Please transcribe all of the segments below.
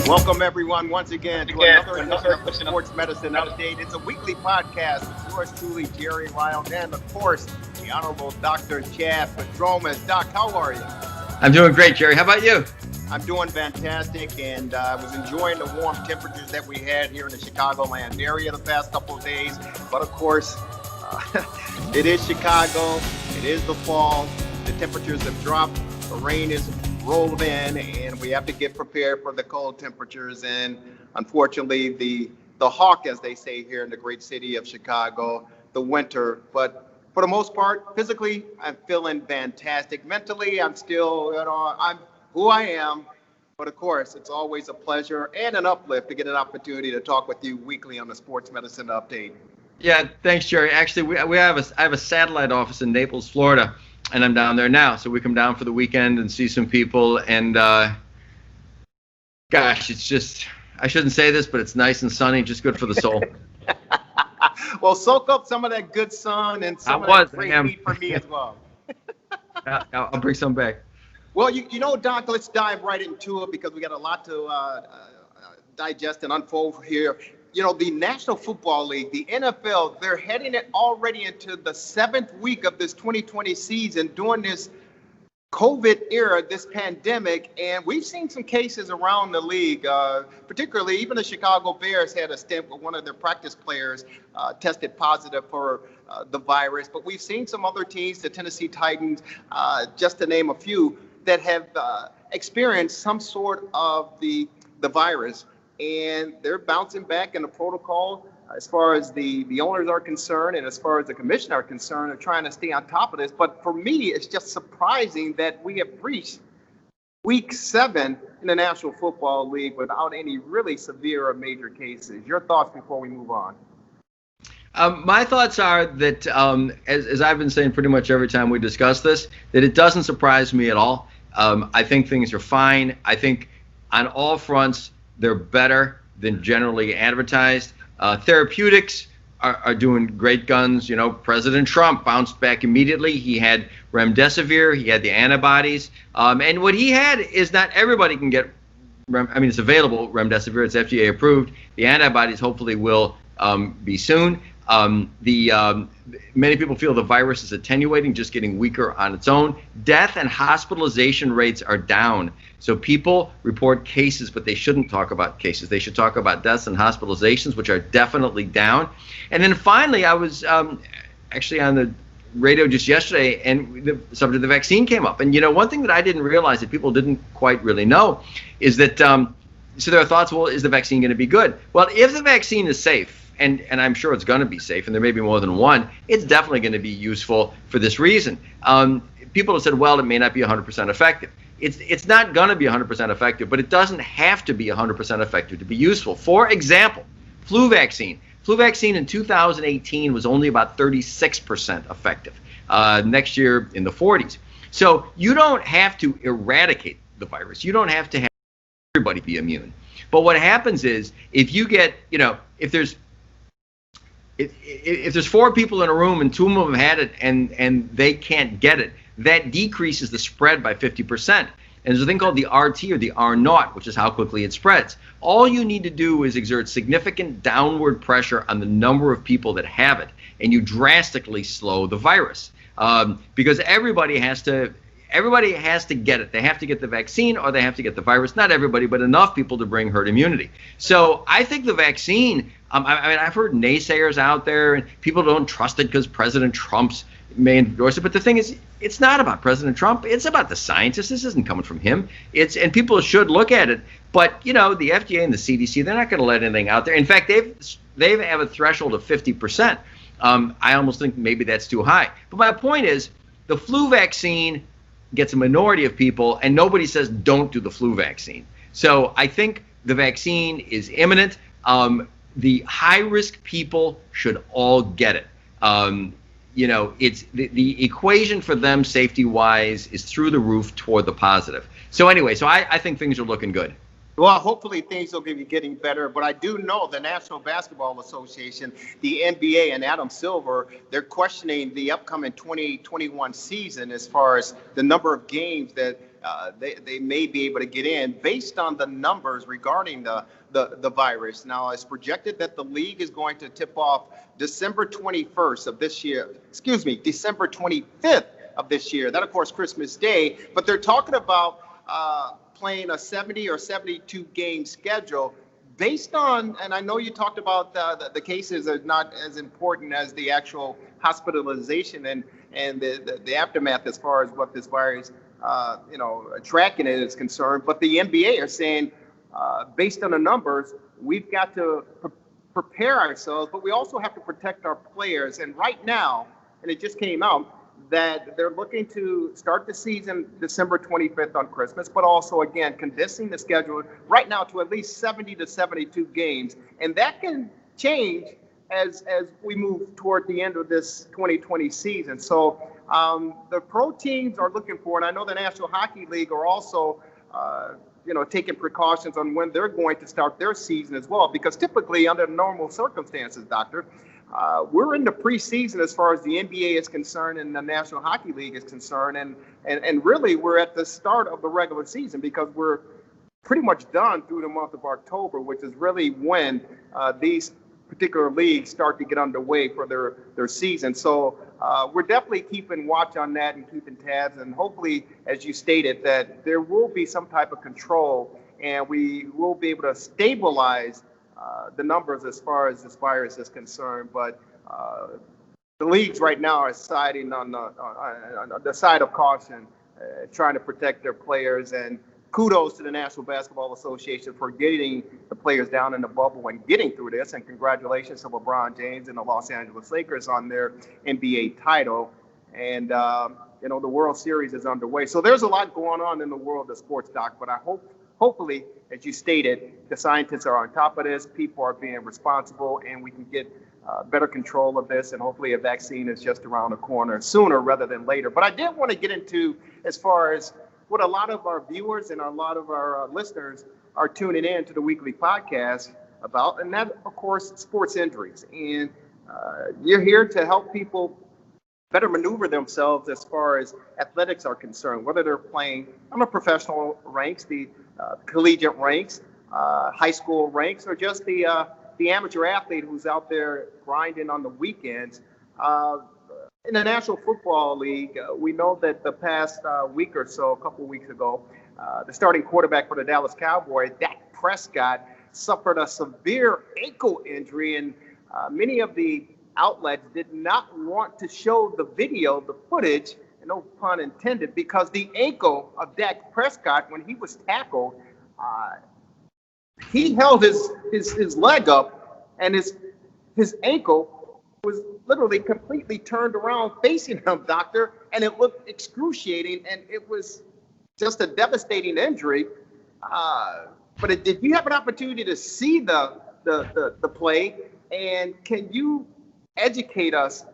Welcome, everyone, once again to another edition of the Sports Medicine Update. It's a weekly podcast with yours truly, Jerry Riles, and, of course, the Honorable Dr. Chad Pedromas. Doc, how are you? I'm doing great, Jerry. How about you? I'm doing fantastic, and I was enjoying the warm temperatures that we had here in the Chicagoland area the past couple of days. But, of course, it is Chicago. It is the fall. The temperatures have dropped. The rain is rolled in, and we have to get prepared for the cold temperatures. And unfortunately, the hawk, as they say here in the great city of Chicago, the winter. But for the most part, physically, I'm feeling fantastic. Mentally, I'm still, I'm who I am. But of course, it's always a pleasure and an uplift to get an opportunity to talk with you weekly on the Sports Medicine Update. Yeah, thanks, Jerry. Actually, I have a satellite office in Naples, Florida, and I'm down there now. So we come down for the weekend and see some people. And gosh, it's just, I shouldn't say this, but it's nice and sunny, just good for the soul. Well, soak up some of that good sun and some of that great heat for me as well. I'll bring some back. Well, you know, Doc, let's dive right into it because we got a lot to digest and unfold here. You know, the National Football League, the NFL, they're heading it already into the 7th week of this 2020 season during this COVID era, this pandemic, and we've seen some cases around the league, particularly even the Chicago Bears had a stint where one of their practice players tested positive for the virus, but we've seen some other teams, the Tennessee Titans, just to name a few, that have experienced some sort of the virus, and they're bouncing back in the protocol as far as the owners are concerned and as far as the commissioner are concerned, are trying to stay on top of this. But for me, it's just surprising that we have reached week 7 in the National Football League without any really severe or major cases. Your thoughts before we move on? My thoughts are that, as I've been saying pretty much every time we discuss this, that it doesn't surprise me at all. I think things are fine. I think on all fronts, they're better than generally advertised. Therapeutics are doing great guns. You know, President Trump bounced back immediately. He had remdesivir. He had the antibodies. And what he had is not everybody can get. It's available, remdesivir. It's FDA approved. The antibodies hopefully will be soon. Many people feel the virus is attenuating, just getting weaker on its own. Death and hospitalization rates are down. So people report cases, but they shouldn't talk about cases. They should talk about deaths and hospitalizations, which are definitely down. And then finally, I was actually on the radio just yesterday, and the subject of the vaccine came up. And, you know, one thing that I didn't realize that people didn't quite really know is that, so there are thoughts, well, is the vaccine going to be good? Well, if the vaccine is safe, and I'm sure it's going to be safe, and there may be more than one, it's definitely going to be useful for this reason. People have said, well, it may not be 100% effective. It's not going to be 100% effective, but it doesn't have to be 100% effective to be useful. For example, flu vaccine. Flu vaccine in 2018 was only about 36% effective. Next year in the 40s. So you don't have to eradicate the virus. You don't have to have everybody be immune. But what happens is if you get, you know, if there's 4 people in a room and 2 of them had it and they can't get it, that decreases the spread by 50%. And there's a thing called the RT or the R0, which is how quickly it spreads. All you need to do is exert significant downward pressure on the number of people that have it, and you drastically slow the virus. Because everybody has to get it. They have to get the vaccine or they have to get the virus. Not everybody, but enough people to bring herd immunity. So I think the vaccine, I've heard naysayers out there and people don't trust it because President Trump's may endorse it. But the thing is, it's not about President Trump. It's about the scientists. This isn't coming from him. And people should look at it. But, you know, the FDA and the CDC, they're not going to let anything out there. In fact, they have a threshold of 50%. I almost think maybe that's too high. But my point is, the flu vaccine gets a minority of people, and nobody says don't do the flu vaccine. So I think the vaccine is imminent. The high-risk people should all get it. You know, it's the equation for them safety-wise is through the roof toward the positive. So anyway, so I think things are looking good. Well, hopefully things will be getting better, but I do know the National Basketball Association, the NBA, and Adam Silver, they're questioning the upcoming 2021 season as far as the number of games that they may be able to get in based on the numbers regarding the virus. Now, it's projected that the league is going to tip off December 21st of this year, December 25th of this year. That, of course, Christmas Day, but they're talking about playing a 70 or 72 game schedule based on, and I know you talked about the cases are not as important as the actual hospitalization and the aftermath as far as what this virus, tracking it is concerned. But the NBA are saying, based on the numbers, we've got to prepare ourselves, but we also have to protect our players. And right now, and it just came out, that they're looking to start the season December 25th on Christmas, but also, again, condensing the schedule right now to at least 70 to 72 games. And that can change as we move toward the end of this 2020 season. So the pro teams are looking for, and I know the National Hockey League are also, taking precautions on when they're going to start their season as well, because typically under normal circumstances, Doctor, we're in the preseason as far as the NBA is concerned and the National Hockey League is concerned. And really, we're at the start of the regular season because we're pretty much done through the month of October, which is really when these particular leagues start to get underway for their season. So we're definitely keeping watch on that and keeping tabs. And hopefully, as you stated, that there will be some type of control and we will be able to stabilize the numbers as far as this virus is concerned, but the leagues right now are siding on the side of caution, trying to protect their players. And kudos to the National Basketball Association for getting the players down in the bubble and getting through this. And congratulations to LeBron James and the Los Angeles Lakers on their NBA title. And the World Series is underway. So there's a lot going on in the world of sports, Doc. But hopefully, as you stated, the scientists are on top of this, people are being responsible, and we can get better control of this, and hopefully a vaccine is just around the corner sooner rather than later. But I did want to get into as far as what a lot of our viewers and a lot of our listeners are tuning in to the weekly podcast about, and that, of course, sports injuries. And you're here to help people better maneuver themselves as far as athletics are concerned, whether they're playing on the professional ranks, the collegiate ranks, high school ranks, or just the amateur athlete who's out there grinding on the weekends. In the National Football League, we know that the past week or so, a couple of weeks ago, the starting quarterback for the Dallas Cowboys, Dak Prescott, suffered a severe ankle injury, and many of the outlets did not want to show the video, the footage, and no pun intended, because the ankle of Dak Prescott, when he was tackled, he held his leg up, and his ankle was literally completely turned around facing him, Doctor, and it looked excruciating, and it was just a devastating injury. But did you have an opportunity to see the play, and can you educate us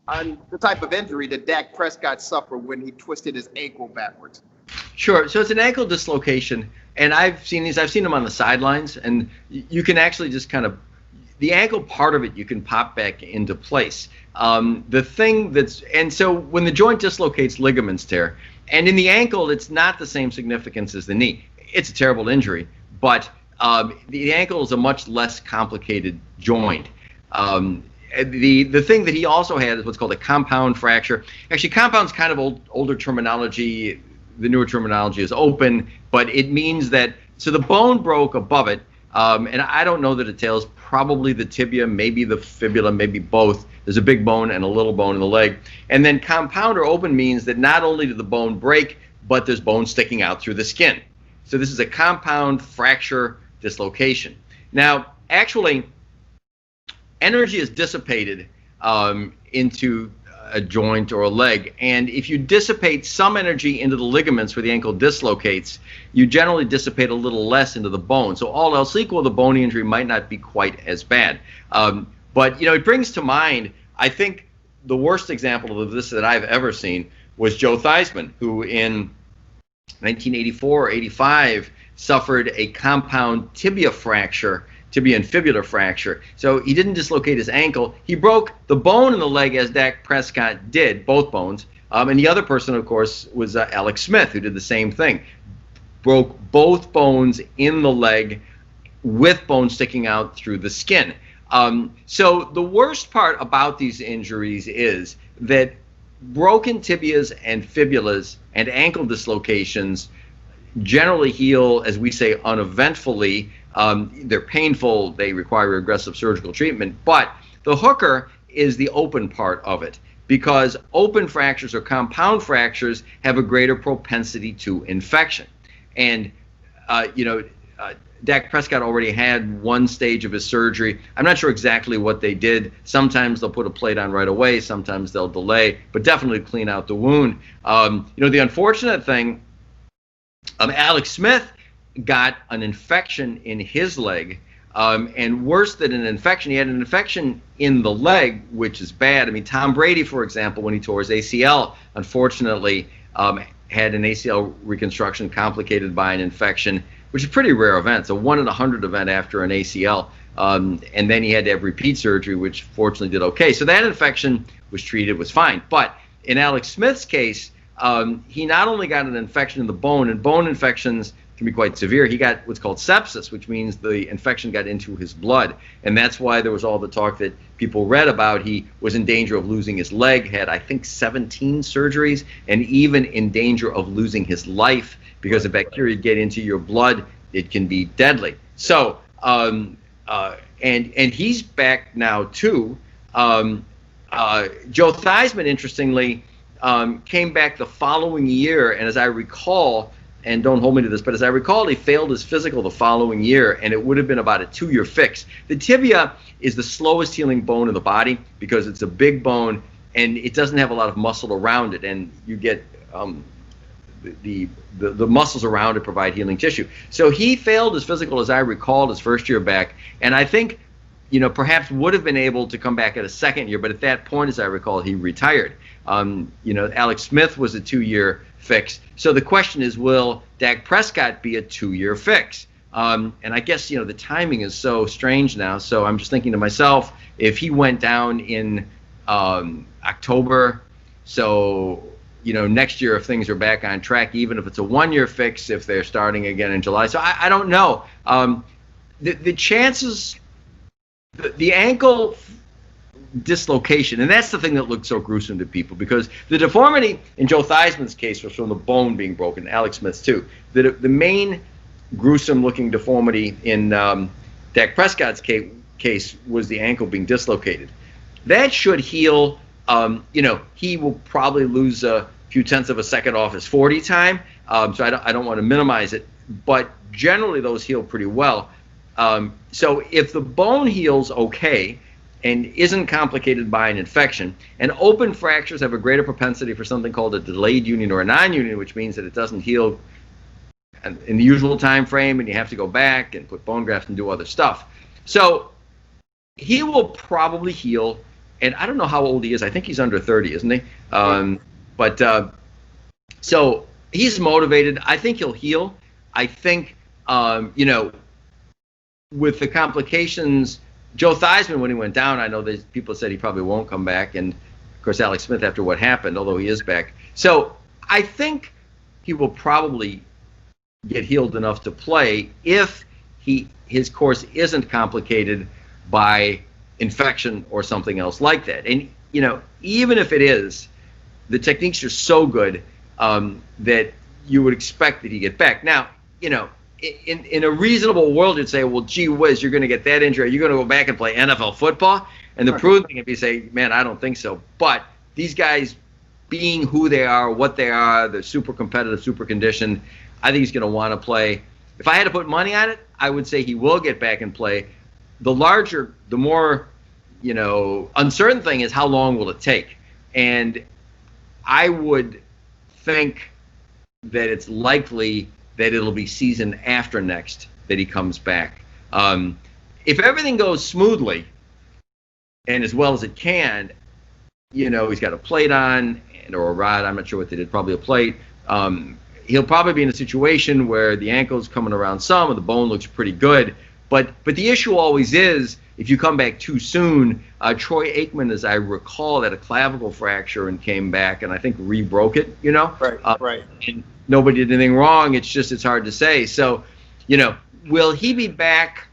on the type of injury that Dak Prescott suffered when he twisted his ankle backwards? Sure. So it's an ankle dislocation, and I've seen them on the sidelines, and you can actually just kind of, the ankle part of it you can pop back into place. The thing and so when the joint dislocates, ligaments tear, and in the ankle it's not the same significance as the knee. It's a terrible injury, but the ankle is a much less complicated joint. The thing that he also had is what's called a compound fracture. Actually, compound's kind of older terminology. The newer terminology is open, but it means that, so the bone broke above it, and I don't know the details, probably the tibia, maybe the fibula, maybe both. There's a big bone and a little bone in the leg. And then compound or open means that not only did the bone break, but there's bone sticking out through the skin. So this is a compound fracture dislocation. Now, actually, energy is dissipated into a joint or a leg, and if you dissipate some energy into the ligaments where the ankle dislocates, you generally dissipate a little less into the bone. So all else equal, the bone injury might not be quite as bad. But it brings to mind, I think the worst example of this that I've ever seen was Joe Theismann, who in 1984 or 85 suffered a compound tibia and fibular fracture. So he didn't dislocate his ankle. He broke the bone in the leg as Dak Prescott did, both bones. And the other person, of course, was Alex Smith, who did the same thing. Broke both bones in the leg with bones sticking out through the skin. So the worst part about these injuries is that broken tibias and fibulas and ankle dislocations generally heal, as we say, uneventfully. They're painful. They require aggressive surgical treatment. But the hooker is the open part of it, because open fractures or compound fractures have a greater propensity to infection. And, Dak Prescott already had one stage of his surgery. I'm not sure exactly what they did. Sometimes they'll put a plate on right away. Sometimes they'll delay, but definitely clean out the wound. The unfortunate thing, Alex Smith got an infection in his leg, and worse than an infection, he had an infection in the leg, which is bad. I mean, Tom Brady, for example, when he tore his ACL, unfortunately, had an ACL reconstruction complicated by an infection, which is a pretty rare event. It's a 1 in 100 event after an ACL. And then he had to have repeat surgery, which fortunately did okay. So that infection was treated, was fine. But in Alex Smith's case, he not only got an infection in the bone, and bone infections can be quite severe. He got what's called sepsis, which means the infection got into his blood. And that's why there was all the talk that people read about. He was in danger of losing his leg, had, I think, 17 surgeries, and even in danger of losing his life, because if bacteria get into your blood, it can be deadly. So, and he's back now too. Joe Theismann, interestingly, came back the following year, and as I recall, and don't hold me to this, but as I recall, he failed his physical the following year, and it would have been about a 2-year fix. The tibia is the slowest healing bone in the body because it's a big bone, and it doesn't have a lot of muscle around it, and you get the muscles around it provide healing tissue. So he failed his physical, as I recall, his first year back, and I think, perhaps would have been able to come back at a second year, but at that point, as I recall, he retired. Alex Smith was a 2-year fix. So the question is, will Dak Prescott be a 2-year fix? And I guess, the timing is so strange now. So I'm just thinking to myself, if he went down in October, so next year, if things are back on track, even if it's a 1-year fix, if they're starting again in July. So I don't know. The chances, the ankle dislocation, and that's the thing that looked so gruesome to people, because the deformity in Joe Theismann's case was from the bone being broken, Alex Smith's too. The main gruesome looking deformity in Dak Prescott's case was the ankle being dislocated. That should heal. He will probably lose a few tenths of a second off his 40 time, so I don't want to minimize it, but generally those heal pretty well. So if the bone heals okay and isn't complicated by an infection, and open fractures have a greater propensity for something called a delayed union or a non-union, which means that it doesn't heal in the usual time frame, and you have to go back and put bone grafts and do other stuff. So he will probably heal. And I don't know how old he is. I think he's under 30, isn't he? So he's motivated. I think he'll heal. I think, with the complications, Joe Theismann, when he went down, I know that people said he probably won't come back. And, of course, Alex Smith after what happened, although he is back. So I think he will probably get healed enough to play if his course isn't complicated by infection or something else like that. And even if it is, the techniques are so good that you would expect that he get back. Now, in a reasonable world, you'd say, well, gee whiz, you're going to get that injury, you're going to go back and play NFL football. And the prudent thing would be say, man, I don't think so. But these guys, being who they are, what they are, they're super competitive, super conditioned, I think he's going to want to play. If I had to put money on it, I would say he will get back and play. The more uncertain thing is how long will it take? And I would think that it's likely that it'll be season after next that he comes back. If everything goes smoothly and as well as it can, he's got a plate on or a rod. I'm not sure what they did, probably a plate. he'll probably be in a situation where the ankle's coming around some, or the bone looks pretty good. But the issue always is, if you come back too soon. Troy Aikman, as I recall, had a clavicle fracture and came back, and I think re-broke it. Right. And nobody did anything wrong. It's hard to say. So, will he be back?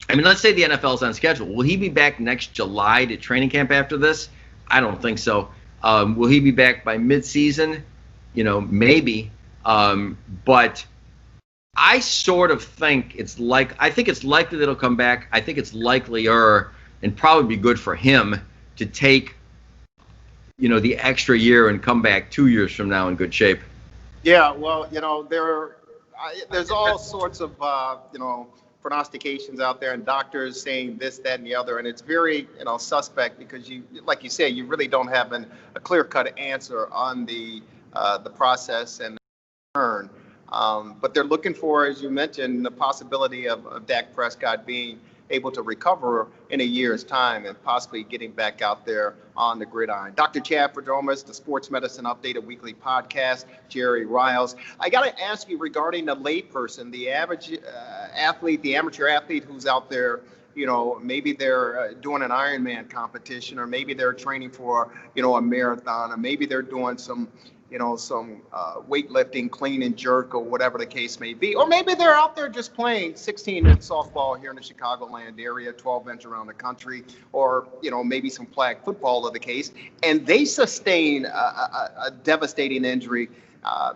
I mean, let's say the NFL's on schedule. Will he be back next July to training camp after this? I don't think so. Will he be back by midseason? Maybe. But I sort of think it's likely that he'll come back. I think it's likelier and probably be good for him to take, the extra year and come back 2 years from now in good shape. Yeah, well, there's all sorts of, prognostications out there and doctors saying this, that, and the other, and it's very, suspect because like you said, you really don't have a clear-cut answer on the process and the return. But they're looking for, as you mentioned, the possibility of Dak Prescott being able to recover in a year's time and possibly getting back out there on the gridiron. Dr. Chad Prodromus, the Sports Medicine Update, a weekly podcast, Jerry Riles. I got to ask you regarding the layperson, the average athlete, the amateur athlete who's out there, maybe they're doing an Ironman competition, or maybe they're training for, a marathon, or maybe they're doing some weightlifting, clean and jerk, or whatever the case may be. Or maybe they're out there just playing 16-inch softball here in the Chicagoland area, 12-inch around the country, or, maybe some flag football of the case, and they sustain a devastating injury,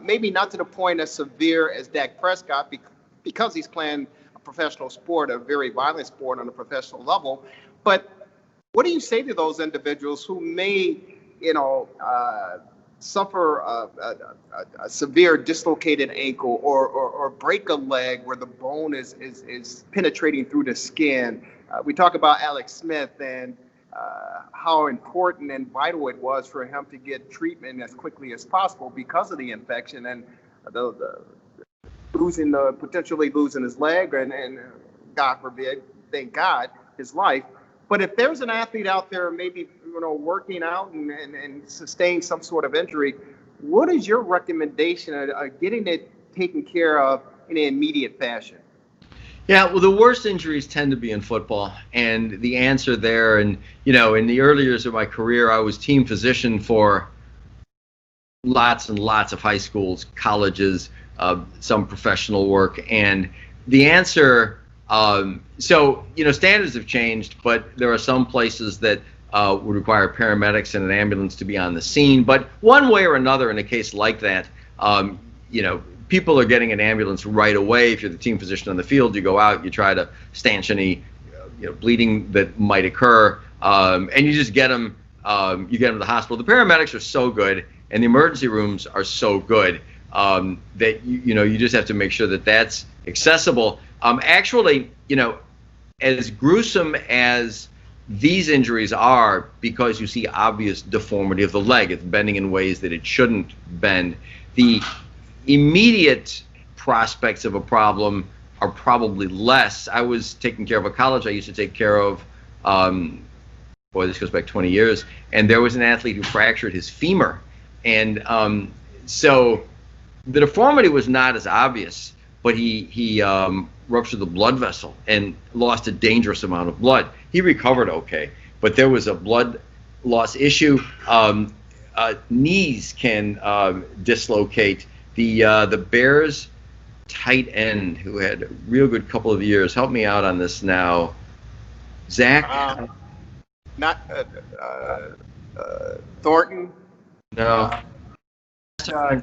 maybe not to the point as severe as Dak Prescott, because he's playing a professional sport, a very violent sport on a professional level. But what do you say to those individuals who may, suffer a severe dislocated ankle or break a leg where the bone is penetrating through the skin? We talk about Alex Smith and how important and vital it was for him to get treatment as quickly as possible because of the infection and the potentially losing his leg and God forbid, thank God, his life. But if there's an athlete out there maybe working out and sustain some sort of injury, what is your recommendation of getting it taken care of in an immediate fashion? Yeah, well, the worst injuries tend to be in football, and the answer there, and in the early years of my career, I was team physician for lots and lots of high schools, colleges, some professional work, and the answer. Standards have changed, but there are some places that would require paramedics and an ambulance to be on the scene. But one way or another, in a case like that, people are getting an ambulance right away. If you're the team physician on the field, you go out, you try to stanch any, bleeding that might occur, and you just get them. You get them to the hospital. The paramedics are so good, and the emergency rooms are so good that you just have to make sure that that's accessible. Actually, as gruesome as these injuries are, because you see obvious deformity of the leg, it's bending in ways that it shouldn't bend, the immediate prospects of a problem are probably less. I was taking care of a college I used to take care of, this goes back 20 years, and there was an athlete who fractured his femur. And so the deformity was not as obvious, but he ruptured the blood vessel and lost a dangerous amount of blood. He recovered okay, but there was a blood loss issue. Knees can dislocate. The Bears tight end who had a real good couple of years. Help me out on this now. Zach? Not Thornton? No.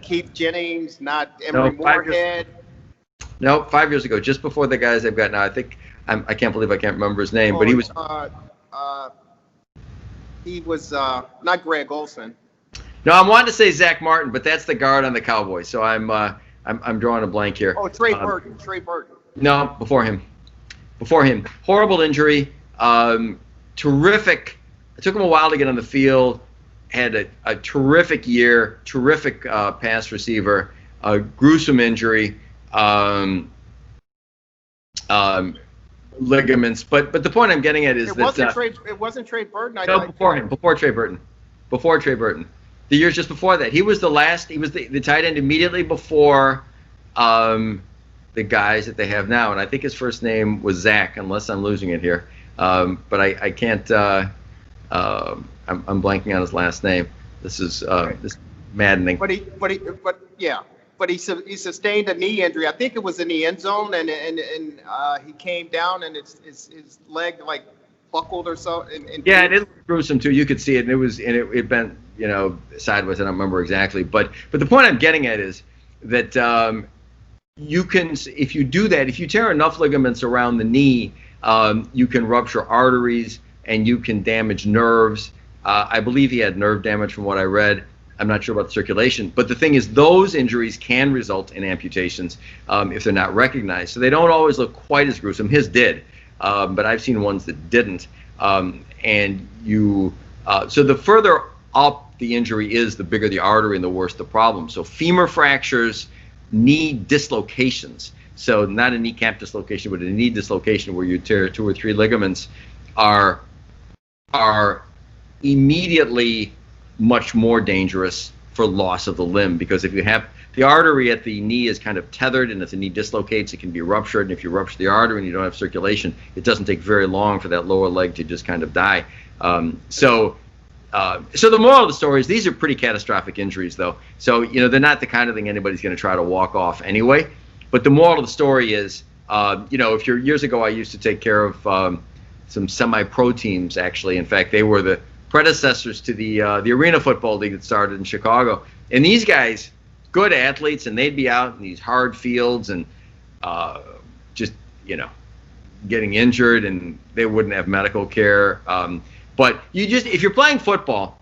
Keith Jennings? Not Emory Moorhead? No, 5 years ago, just before the guys I've got now. I think I can't believe I can't remember his name, but he was. He was not Greg Olson. No, I'm wanting to say Zach Martin, but that's the guard on the Cowboys. So I'm drawing a blank here. Oh, Trey Burton. Trey Burton. No, before him. Horrible injury. Terrific. It took him a while to get on the field. Had a terrific year. Terrific pass receiver. Gruesome injury. Ligaments, but the point I'm getting at is it wasn't Trey Burton. Before Trey Burton. The years just before that. He was the last. He was the tight end immediately before the guys that they have now, and I think his first name was Zach, unless I'm losing it here. But I can't. I'm blanking on his last name. This is this maddening. But he sustained a knee injury. I think it was in the end zone, and he came down, and his leg like buckled or so. And it looked gruesome too. You could see it, and it bent sideways. I don't remember exactly, but the point I'm getting at is that you can, if you do that, if you tear enough ligaments around the knee, you can rupture arteries and you can damage nerves. I believe he had nerve damage from what I read. I'm not sure about the circulation, but the thing is, those injuries can result in amputations if they're not recognized. So they don't always look quite as gruesome. His did, but I've seen ones that didn't. So the further up the injury is, the bigger the artery and the worse the problem. So femur fractures, knee dislocations. So not a kneecap dislocation, but a knee dislocation where you tear 2 or 3 ligaments are immediately much more dangerous for loss of the limb, because if you have the artery at the knee is kind of tethered, and if the knee dislocates, it can be ruptured. And if you rupture the artery and you don't have circulation, it doesn't take very long for that lower leg to just kind of die. So the moral of the story is these are pretty catastrophic injuries, though. So they're not the kind of thing anybody's going to try to walk off anyway. But the moral of the story is, if you're years ago, I used to take care of some semi-pro teams. Actually, in fact, they were the predecessors to the Arena Football League that started in Chicago. And these guys, good athletes, and they'd be out in these hard fields and just getting injured, and they wouldn't have medical care. But if you're playing football,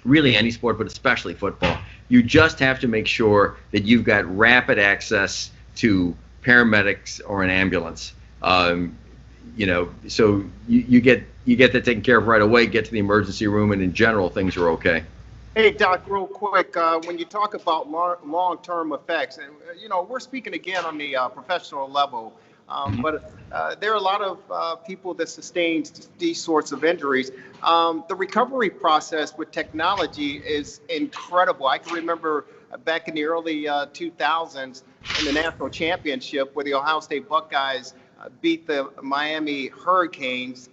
really any sport, but especially football, you just have to make sure that you've got rapid access to paramedics or an ambulance. So you get that taken care of right away, get to the emergency room, and in general, things are okay. Hey, Doc, real quick, when you talk about long-term effects, and we're speaking again on the professional level, but there are a lot of people that sustain these sorts of injuries. The recovery process with technology is incredible. I can remember back in the early 2000s in the national championship where the Ohio State Buckeyes beat the Miami Hurricanes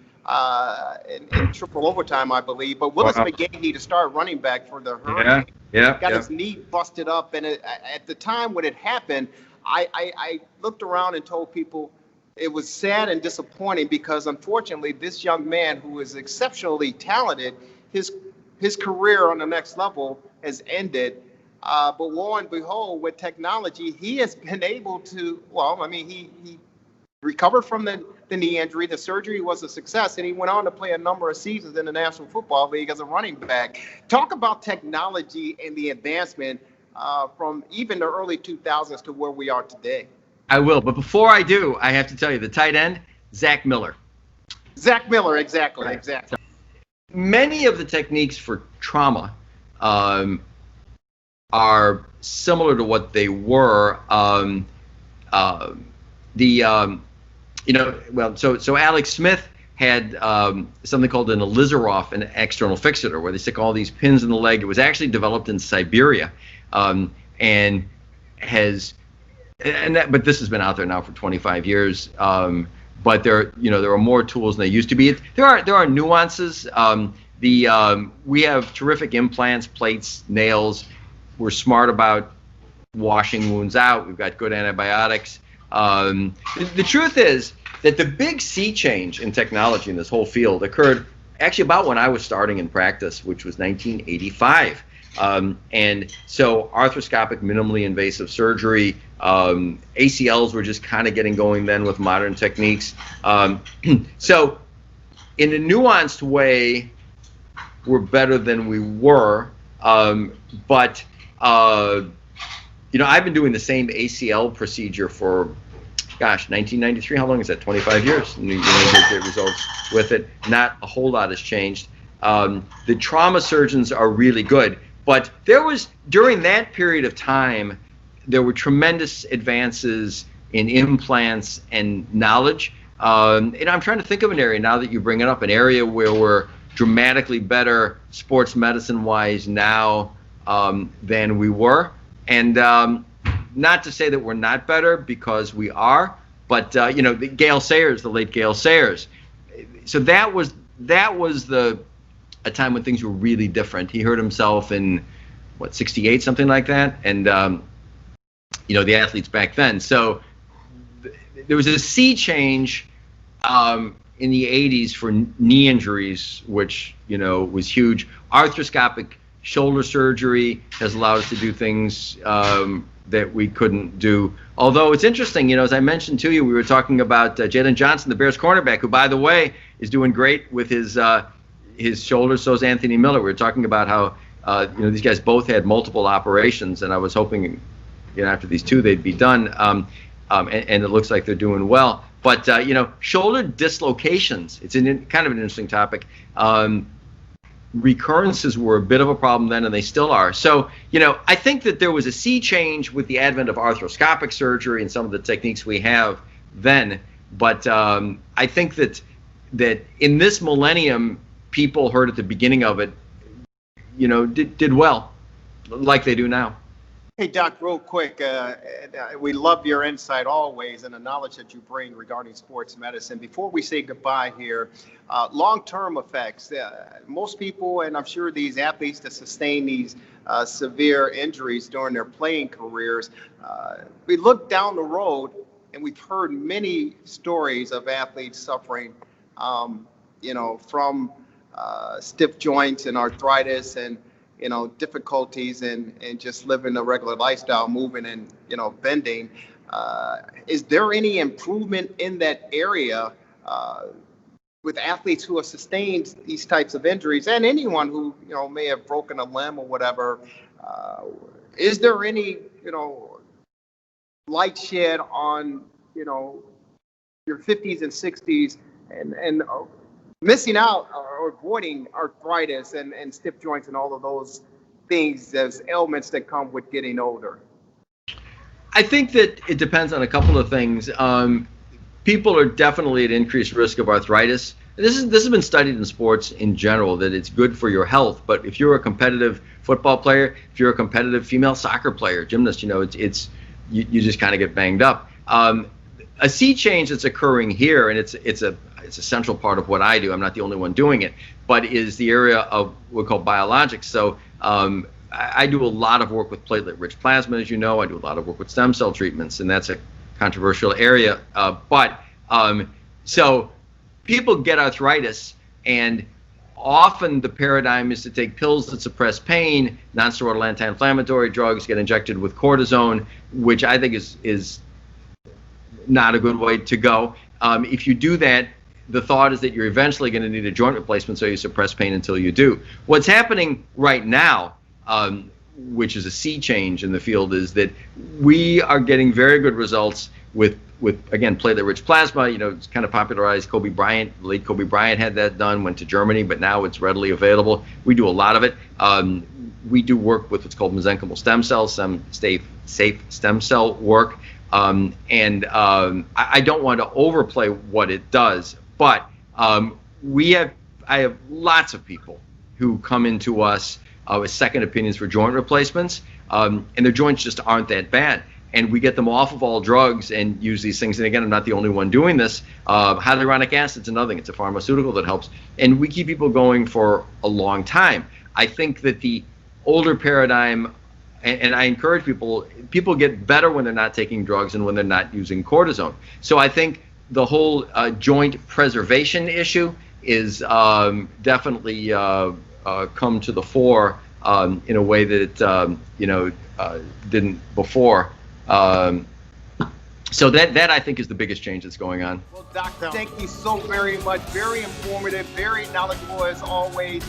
in triple overtime, I believe. But Willis McGahee, to start running back for the Hurricanes, got his knee busted up. And at the time when it happened, I looked around and told people it was sad and disappointing because, unfortunately, this young man who is exceptionally talented, his career on the next level has ended. But lo and behold, with technology, he has been able to, he recovered from the knee injury. The surgery was a success, and he went on to play a number of seasons in the National Football League as a running back. Talk about technology and the advancement from even the early 2000s to where we are today. I will, but before I do, I have to tell you, the tight end, Zach Miller. Zach Miller, exactly. Many of the techniques for trauma are similar to what they were. So Alex Smith had something called an Alizaroff, an external fixator, where they stick all these pins in the leg. It was actually developed in Siberia, but this has been out there now for 25 years. But there are more tools than they used to be. There are nuances. We have terrific implants, plates, nails. We're smart about washing wounds out. We've got good antibiotics. The truth is that the big sea change in technology in this whole field occurred actually about when I was starting in practice, which was 1985. And so arthroscopic, minimally invasive surgery, ACLs were just kind of getting going then with modern techniques. So in a nuanced way, we're better than we were. But I've been doing the same ACL procedure for, 1993. How long is that? 25 years. And you get great results with it. Not a whole lot has changed. The trauma surgeons are really good. But during that period of time, there were tremendous advances in implants and knowledge. And I'm trying to think of an area now that you bring it up, an area where we're dramatically better sports medicine wise now than we were. And not to say that we're not better, because we are, but Gail Sayers, the late Gail Sayers. So that was a time when things were really different. He hurt himself in 68, something like that, and the athletes back then. So there was a sea change in the 80s for knee injuries, which was huge. Arthroscopic shoulder surgery has allowed us to do things that we couldn't do. Although it's interesting, as I mentioned to you, we were talking about Jalen Johnson, the Bears cornerback, who, by the way, is doing great with his shoulder. So is Anthony Miller. We were talking about how these guys both had multiple operations, and I was hoping after these two they'd be done. And it looks like they're doing well. But shoulder dislocations, it's kind of an interesting topic. Recurrences were a bit of a problem then, and they still are. So, I think that there was a sea change with the advent of arthroscopic surgery and some of the techniques we have then. But I think that in this millennium, people heard at the beginning of it, did well, like they do now. Hey, Doc, real quick, we love your insight always and the knowledge that you bring regarding sports medicine. Before we say goodbye here, long-term effects. Most people, and I'm sure these athletes that sustain these severe injuries during their playing careers, we look down the road and we've heard many stories of athletes suffering, from stiff joints and arthritis and difficulties and just living a regular lifestyle, moving and, bending. Is there any improvement in that area with athletes who have sustained these types of injuries, and anyone who, may have broken a limb or whatever? Is there any, light shed on, your 50s and 60s and missing out or avoiding arthritis and stiff joints and all of those things as ailments that come with getting older? I think that it depends on a couple of things. People are definitely at increased risk of arthritis. This has been studied in sports in general, that it's good for your health. But if you're a competitive football player, if you're a competitive female soccer player, gymnast, it's you just kind of get banged up. A sea change that's occurring here, and it's a central part of what I do. I'm not the only one doing it, but is the area of what we call biologics. So I do a lot of work with platelet-rich plasma, as you know. I do a lot of work with stem cell treatments, and that's a controversial area. So people get arthritis, and often the paradigm is to take pills that suppress pain, non-steroidal anti-inflammatory drugs, get injected with cortisone, which I think is not a good way to go. If you do that, the thought is that you're eventually going to need a joint replacement, so you suppress pain until you do. What's happening right now, which is a sea change in the field, is that we are getting very good results with again, platelet-rich plasma. It's kind of popularized. Kobe Bryant, late Kobe Bryant had that done, went to Germany, but now it's readily available. We do a lot of it. We do work with what's called mesenchymal stem cells, some safe stem cell work. I don't want to overplay what it does, but I have lots of people who come into us with second opinions for joint replacements, and their joints just aren't that bad. And we get them off of all drugs and use these things. And again, I'm not the only one doing this. Hyaluronic acid's another thing. It's a pharmaceutical that helps. And we keep people going for a long time. I think that the older paradigm, and I encourage people get better when they're not taking drugs and when they're not using cortisone. So I think the whole joint preservation issue is definitely come to the fore in a way that it didn't before. So that I think is the biggest change that's going on. Well, Doctor, thank you so very much. Very informative, very knowledgeable as always.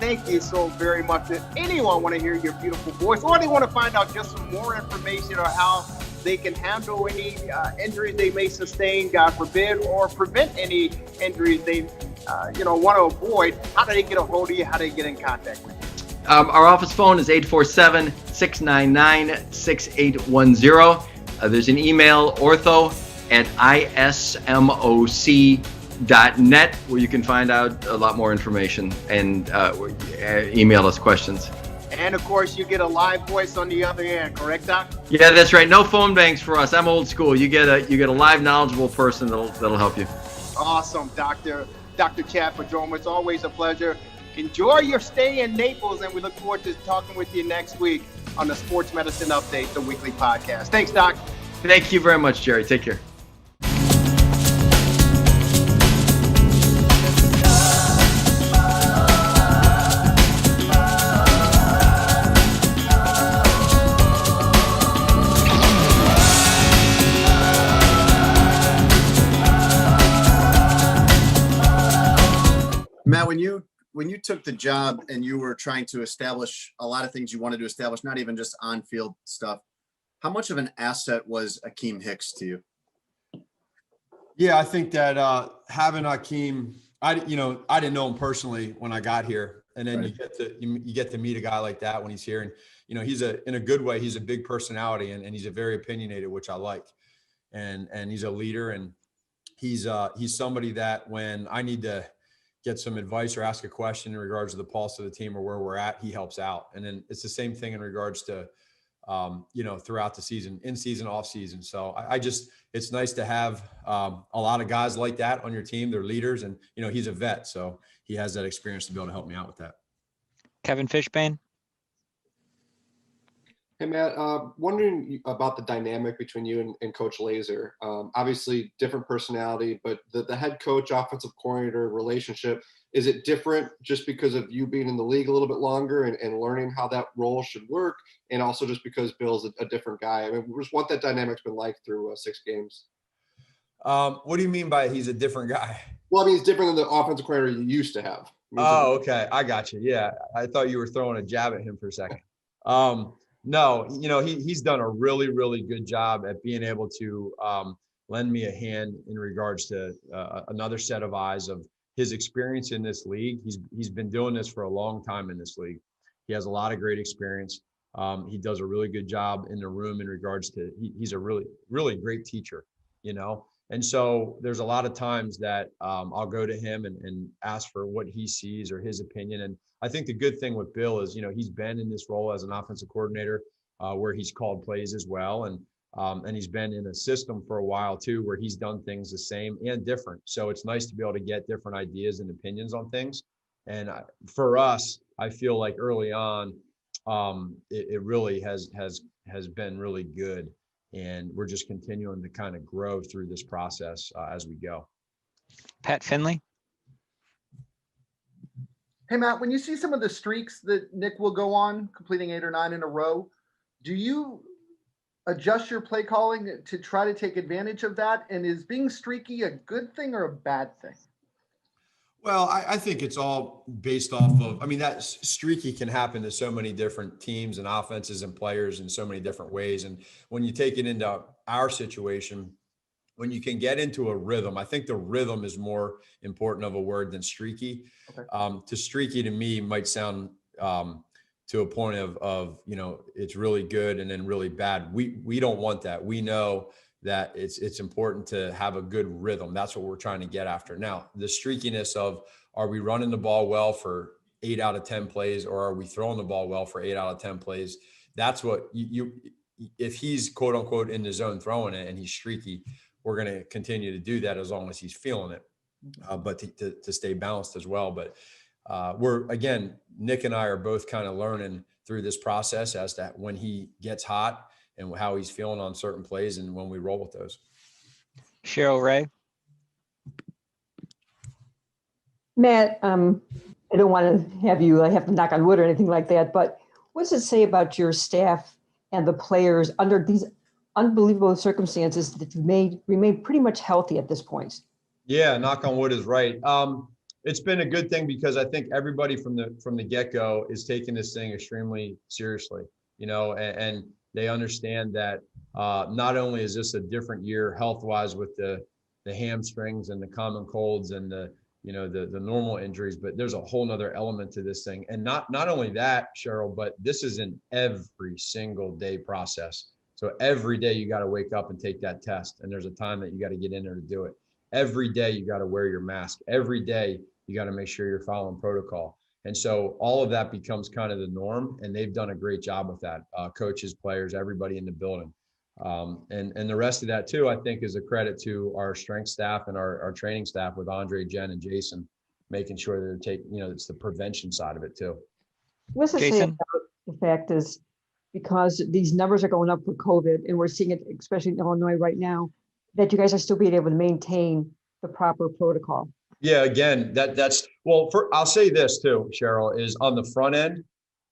Thank you so very much. If anyone want to hear your beautiful voice, or they want to find out just some more information on how they can handle any injuries they may sustain, God forbid, or prevent any injuries they want to avoid, how do they get a hold of you? How do they get in contact with you? Our office phone is 847-699-6810. There's an email, ortho@ismoc.org. net, where you can find out a lot more information, and email us questions. And of course, you get a live voice on the other end, correct, Doc? Yeah, that's right. No phone banks for us. I'm old school. You get a live, knowledgeable person that'll help you. Awesome, Dr. Chad Padroma. It's always a pleasure. Enjoy your stay in Naples, and we look forward to talking with you next week on the Sports Medicine Update, the weekly podcast. Thanks, Doc. Thank you very much, Jerry. Take care. Matt, when you took the job and you were trying to establish a lot of things you wanted to establish, not even just on-field stuff, how much of an asset was Akeem Hicks to you? Yeah, I think that having Akeem, I didn't know him personally when I got here, and then Right. you get to meet a guy like that when he's here, and he's in a good way. He's a big personality, and he's a very opinionated, which I like, and he's a leader, and he's somebody that when I need to get some advice or ask a question in regards to the pulse of the team or where we're at, he helps out. And then it's the same thing in regards to, throughout the season, in season, off season. So it's nice to have a lot of guys like that on your team. They're leaders, and, he's a vet, so he has that experience to be able to help me out with that. Kevin Fishbane. Hey, Matt, wondering about the dynamic between you and Coach Laser. Obviously, different personality, but the head coach, offensive coordinator relationship, is it different just because of you being in the league a little bit longer and learning how that role should work, and also just because Bill's a different guy? I mean, just what that dynamic's been like through 6 games. What do you mean by he's a different guy? Well, I mean, it's different than the offensive coordinator you used to have. Oh, okay. I got you. Yeah. I thought you were throwing a jab at him for a second. No, he's done a really, really good job at being able to lend me a hand in regards to another set of eyes of his experience in this league. He's been doing this for a long time in this league. He has a lot of great experience. He does a really good job in the room in regards to he's a really, really great teacher, And so there's a lot of times that I'll go to him and ask for what he sees or his opinion. And I think the good thing with Bill is, he's been in this role as an offensive coordinator where he's called plays as well. And he's been in a system for a while too, where he's done things the same and different. So it's nice to be able to get different ideas and opinions on things. And for us, I feel like early on, it really has been really good. And we're just continuing to kind of grow through this process as we go. Pat Finley. Hey, Matt, when you see some of the streaks that Nick will go on, completing 8 or 9 in a row, do you adjust your play calling to try to take advantage of that? And is being streaky a good thing or a bad thing? Well, I think it's all based off of, that streaky can happen to so many different teams and offenses and players in so many different ways. And when you take it into our situation, when you can get into a rhythm, I think the rhythm is more important of a word than streaky. Okay. To streaky to me might sound to a point of it's really good and then really bad. We don't want that. We know that it's important to have a good rhythm. That's what we're trying to get after. Now, the streakiness of, are we running the ball well for 8 out of 10 plays, or are we throwing the ball well for 8 out of 10 plays? That's what if he's quote unquote in the zone throwing it and he's streaky, we're going to continue to do that as long as he's feeling it, but to stay balanced as well. But Nick and I are both kind of learning through this process as to when he gets hot and how he's feeling on certain plays and when we roll with those. Cheryl Ray. Matt, I don't want to have you have to knock on wood or anything like that, but what does it say about your staff and the players under these unbelievable circumstances that you remain pretty much healthy at this point? Yeah, knock on wood is right. It's been a good thing because I think everybody from the get-go is taking this thing extremely seriously, and they understand that not only is this a different year health-wise with the hamstrings and the common colds and the normal injuries, but there's a whole nother element to this thing. And not only that, Cheryl, but this is an every single day process. So every day you got to wake up and take that test. And there's a time that you got to get in there to do it. every day you got to wear your mask. Every day you got to make sure you're following protocol. And so all of that becomes kind of the norm, and they've done a great job with that. Coaches, players, everybody in the building. And the rest of that too, I think, is a credit to our strength staff and our training staff with Andre, Jen, and Jason, making sure that they're taking, it's the prevention side of it too. What's to say Jason? about the fact is, because these numbers are going up with COVID, and we're seeing it, especially in Illinois right now, that you guys are still being able to maintain the proper protocol? Yeah, again, I'll say this too, Cheryl, is on the front end,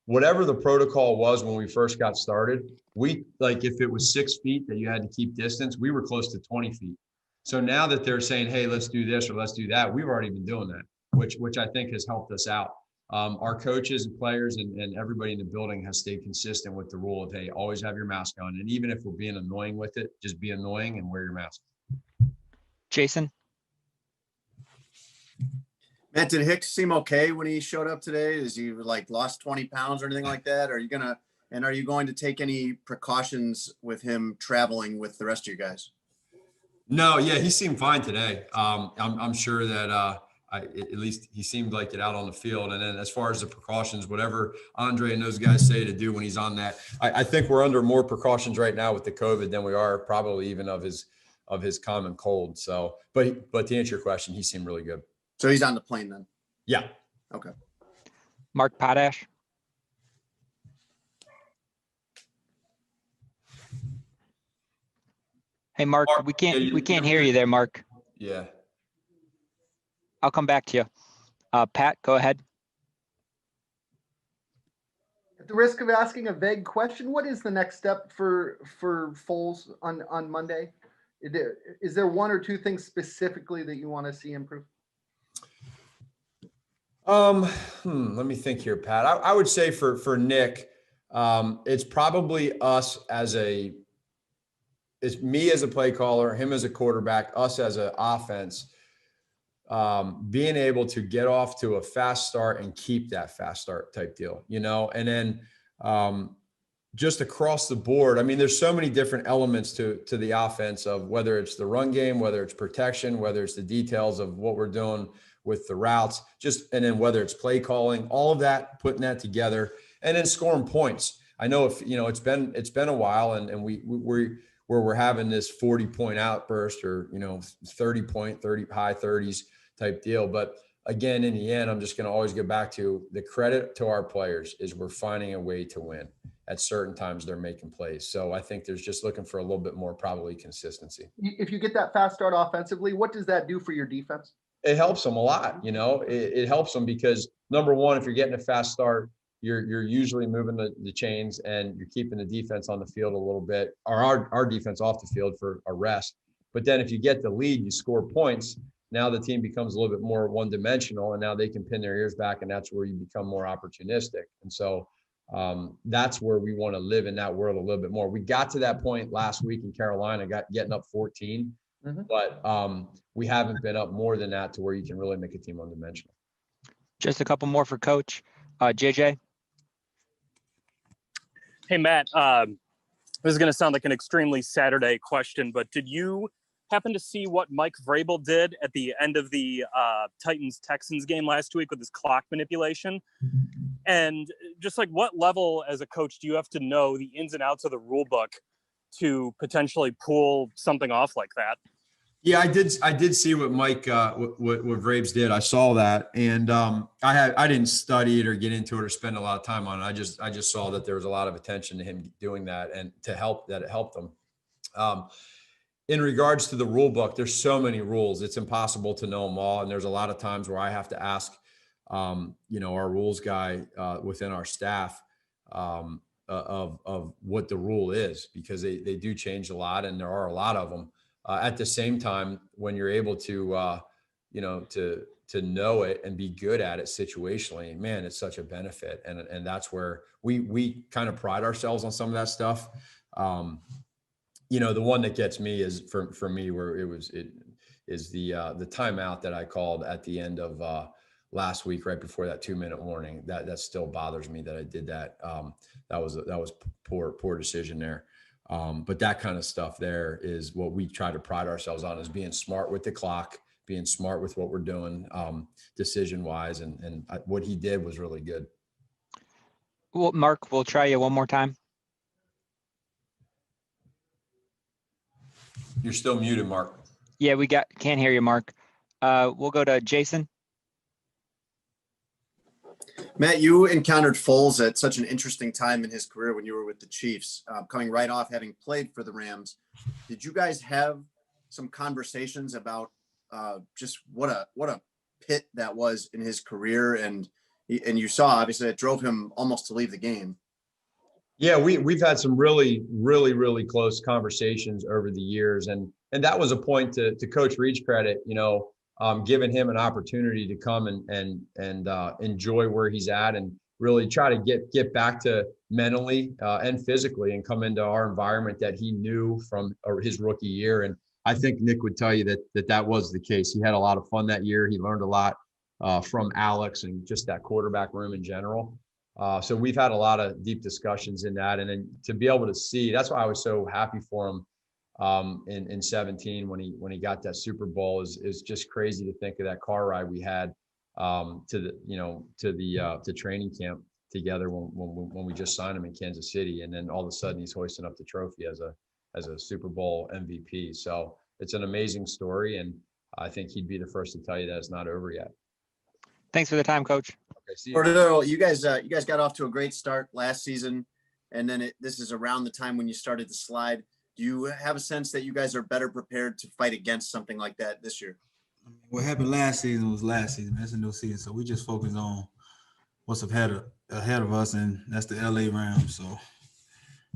whatever the protocol was when we first got started, if it was 6 feet that you had to keep distance, we were close to 20 feet. So now that they're saying, hey, let's do this or let's do that, we've already been doing that, which I think has helped us out. Our coaches and players and everybody in the building has stayed consistent with the rule of, hey, always have your mask on. And even if we're being annoying with it, just be annoying and wear your mask. Jason? Matt, did Hicks seem okay when he showed up today? Is he lost 20 pounds or anything like that? Are you going to take any precautions with him traveling with the rest of you guys? No, yeah, he seemed fine today. I'm sure that at least he seemed like it out on the field. And then as far as the precautions, whatever Andre and those guys say to do when he's on that, I think we're under more precautions right now with the COVID than we are probably even of his common cold. So, but to answer your question, he seemed really good. So he's on the plane then? Yeah. Okay. Mark Potash? Hey, Mark, we can't hear you there, Mark. Yeah. I'll come back to you. Pat, go ahead. At the risk of asking a vague question, what is the next step for Foles on Monday? Is there one or two things specifically that you want to see improve? Let me think here, Pat. I would say for Nick, it's probably it's me as a play caller, him as a quarterback, us as an offense, being able to get off to a fast start and keep that fast start type deal, and then just across the board. I mean, there's so many different elements to the offense, of whether it's the run game, whether it's protection, whether it's the details of what we're doing with the routes, and then whether it's play calling, all of that, putting that together, and then scoring points. I know it's been a while, and we're having this 40-point outburst or 30-point, high 30s type deal. But again, in the end, I'm just going to always get back to the credit to our players is we're finding a way to win. At certain times, they're making plays. So I think there's just looking for a little bit more probably consistency. If you get that fast start offensively, what does that do for your defense? It helps them a lot. It helps them because, number one, if you're getting a fast start, you're usually moving the chains and you're keeping the defense on the field a little bit, or our defense off the field for a rest. But then if you get the lead, you score points. Now the team becomes a little bit more one-dimensional, and now they can pin their ears back, and that's where you become more opportunistic. And so that's where we want to live in that world a little bit more. We got to that point last week in Carolina, getting up 14, but we haven't been up more than that to where you can really make a team one-dimensional. Just a couple more for Coach. JJ? Hey, Matt, this is going to sound like an extremely Saturday question, but did you happen to see what Mike Vrabel did at the end of the Titans-Texans game last week with his clock manipulation? And just what level as a coach do you have to know the ins and outs of the rule book to potentially pull something off like that? Yeah, I did see what Mike, what Vrabes did. I saw that, and I didn't study it or get into it or spend a lot of time on it. I just saw that there was a lot of attention to him doing that, and it helped them. In regards to the rule book, there's so many rules; it's impossible to know them all, and there's a lot of times where I have to ask, our rules guy within our staff of what the rule is, because they do change a lot, and there are a lot of them. At the same time, when you're able to, to know it and be good at it situationally, man, it's such a benefit. And that's where we kind of pride ourselves on some of that stuff. The one that gets me is for me where it is the timeout that I called at the end of last week, right before that 2-minute warning. That still bothers me that I did that. That was poor decision there. But that kind of stuff there is what we try to pride ourselves on, is being smart with the clock, being smart with what we're doing, decision wise. And what he did was really good. Well, Mark, we'll try you one more time. You're still muted, Mark. Yeah, can't hear you, Mark. We'll go to Jason. Matt, you encountered Foles at such an interesting time in his career when you were with the Chiefs, coming right off having played for the Rams. Did you guys have some conversations about just what a pit that was in his career? And you saw, obviously, it drove him almost to leave the game. Yeah, we've had some really, really, really close conversations over the years, and that was a point to Coach Reed's credit, giving him an opportunity to come and enjoy where he's at, and really try to get back to mentally and physically, and come into our environment that he knew from his rookie year. And I think Nick would tell you that was the case. He had a lot of fun that year. He learned a lot from Alex and just that quarterback room in general. So we've had a lot of deep discussions in that, and then to be able to see, that's why I was so happy for him in 17 when he got that Super Bowl. Is just crazy to think of that car ride we had to training camp together when we just signed him in Kansas City, and then all of a sudden he's hoisting up the trophy as a Super Bowl MVP. So it's an amazing story, and I think he'd be the first to tell you that it's not over yet. Thanks for the time, Coach. Okay, see you. You guys got off to a great start last season, and then this is around the time when you started to slide. Do you have a sense that you guys are better prepared to fight against something like that this year? What happened last season was last season. That's a new season, so we just focus on what's ahead of us, and that's the LA Rams. So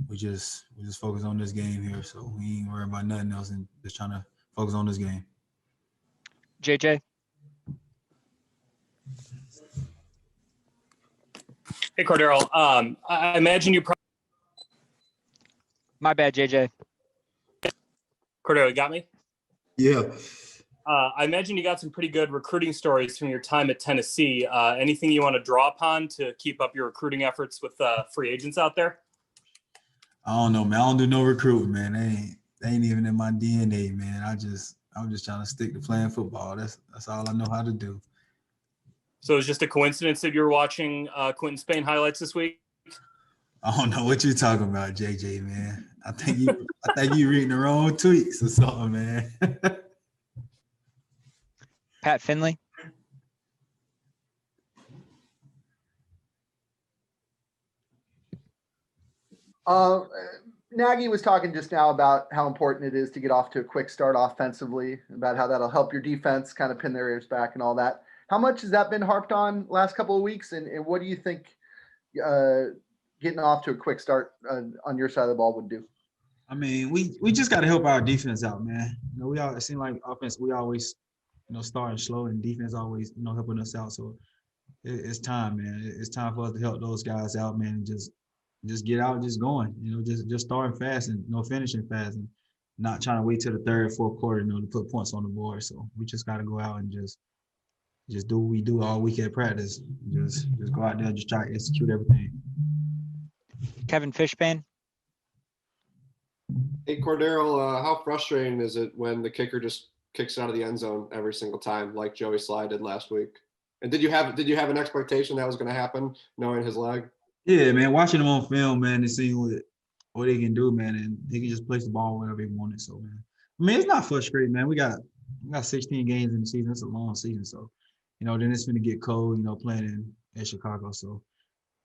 we just focus on this game here. So we ain't worried about nothing else, and just trying to focus on this game. JJ. Hey, Cordero. I imagine you. My bad, JJ. Cordero, you got me? Yeah. I imagine you got some pretty good recruiting stories from your time at Tennessee. Anything you want to draw upon to keep up your recruiting efforts with free agents out there? I don't know, man. I don't do no recruiting, man. They ain't even in my DNA, man. I'm just trying to stick to playing football. That's all I know how to do. So it's just a coincidence that you were watching Quentin Spain highlights this week? I don't know what you're talking about, JJ, man. I think you reading the wrong tweets or something, man. Pat Finley. Nagy was talking just now about how important it is to get off to a quick start offensively, about how that'll help your defense kind of pin their ears back and all that. How much has that been harped on last couple of weeks? And what do you think getting off to a quick start on your side of the ball would do? I mean, we just got to help our defense out, man. It seems like offense, we always, starting slow, and defense always, helping us out. So it's time, man. It's time for us to help those guys out, man. And just get out and just going, just starting fast and finishing fast, and not trying to wait till the third, fourth quarter, to put points on the board. So we just got to go out and just do what we do all week at practice. Just go out there and just try to execute everything. Kevin Fishbane. Hey, Cordero, how frustrating is it when the kicker just kicks out of the end zone every single time, like Joey Sly did last week? And did you have an expectation that was going to happen, knowing his leg? Yeah, man. Watching him on film, man, and seeing what he can do, man, and he can just place the ball whenever he wanted. So, man, I mean, it's not frustrating, man. We got 16 games in the season. It's a long season, so then it's going to get cold, playing in Chicago. So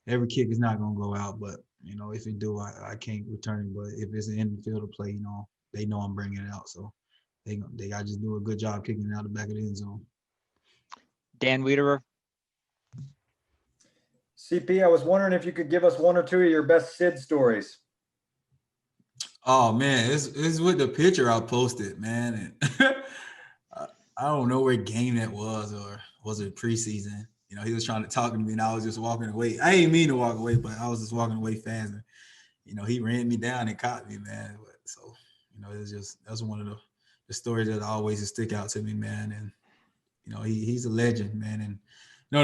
every kick is not going to go out, but if it do, I can't return it. But if it's an in the field of play, they know I'm bringing it out. So they got to just do a good job kicking it out the back of the end zone. Dan Wiederer. CP, I was wondering if you could give us one or two of your best Sid stories. Oh man, it's with the picture I posted, man. And I don't know what game that was, or was it preseason? He was trying to talk to me, and I was just walking away. I didn't mean to walk away, but I was just walking away fast. And, he ran me down and caught me, man. So, that's one of the stories that always stick out to me, man. And, he's a legend, man. And,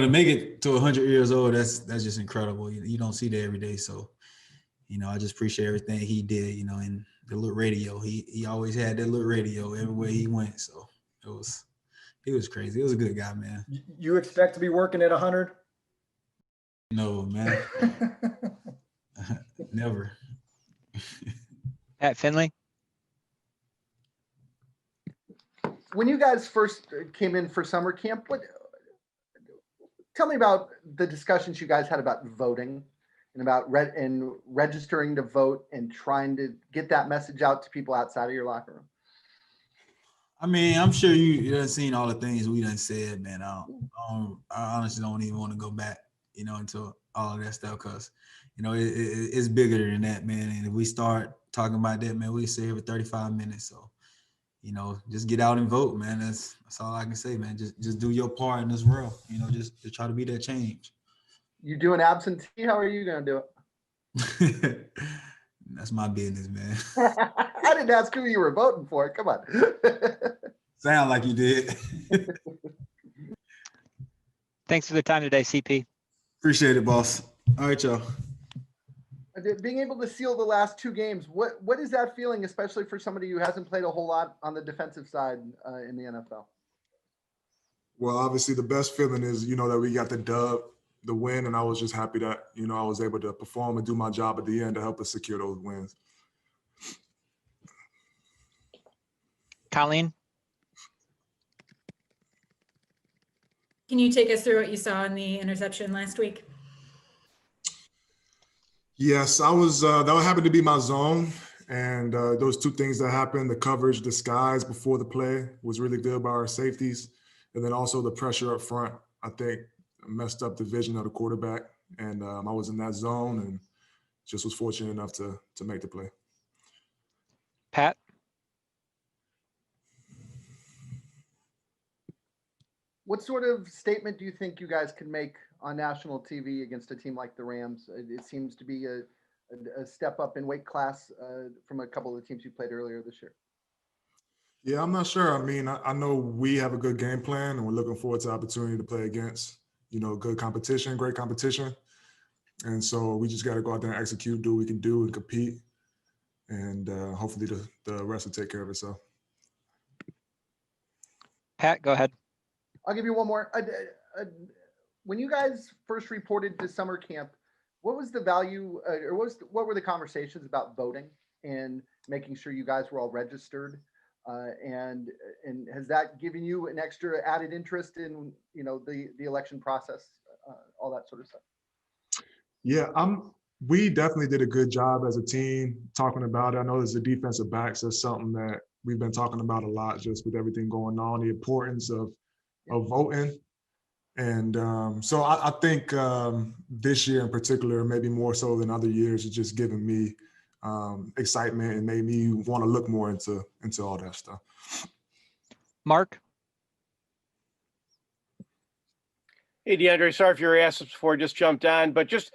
to make it to 100 years old, that's just incredible. You don't see that every day. So I just appreciate everything he did, in the little radio. He always had that little radio everywhere he went. So he was crazy. He was a good guy, man. You expect to be working at 100? No, man. Never. Pat Finley. When you guys first came in for summer camp, tell me about the discussions you guys had about voting and about registering to vote and trying to get that message out to people outside of your locker room. I mean, I'm sure you done seen all the things we done said, man. I honestly don't even want to go back, into all of that stuff because, it's bigger than that, man. And if we start talking about that, man, we sit here for 35 minutes. So, just get out and vote, man. That's all I can say, man. Just do your part in this world, just to try to be that change. You doing absentee? How are you going to do it? That's my business, man. I didn't ask who you were voting for. Come on. Sound like you did. Thanks for the time today, CP. Appreciate it, boss. All right, y'all. Being able to seal the last 2 games, what is that feeling, especially for somebody who hasn't played a whole lot on the defensive side in the NFL? Well, obviously the best feeling is, that we got the win, and I was just happy that, I was able to perform and do my job at the end to help us secure those wins. Colleen. Can you take us through what you saw in the interception last week? Yes, that happened to be my zone. And those 2 things that happened, the coverage, the skies before the play was really good by our safeties. And then also the pressure up front, I think messed up the vision of the quarterback. And I was in that zone and just was fortunate enough to make the play. Pat. What sort of statement do you think you guys can make on national TV against a team like the Rams? It seems to be a step up in weight class from a couple of the teams you played earlier this year. Yeah, I'm not sure. I mean, I know we have a good game plan, and we're looking forward to the opportunity to play against, good competition, great competition. And so we just got to go out there and execute, do what we can do, and compete. And hopefully the rest will take care of itself. Pat, go ahead. I'll give you one more. When you guys first reported to summer camp, what was the value or what were the conversations about voting and making sure you guys were all registered? And has that given you an extra added interest in, the election process, all that sort of stuff? Yeah, we definitely did a good job as a team talking about it. I know as a defensive backs, that's something that we've been talking about a lot just with everything going on, the importance of voting. And so I think this year in particular, maybe more so than other years, it's just given me excitement and made me want to look more into all that stuff. Mark. Hey, DeAndre, sorry if you were asked this before, just jumped on, but just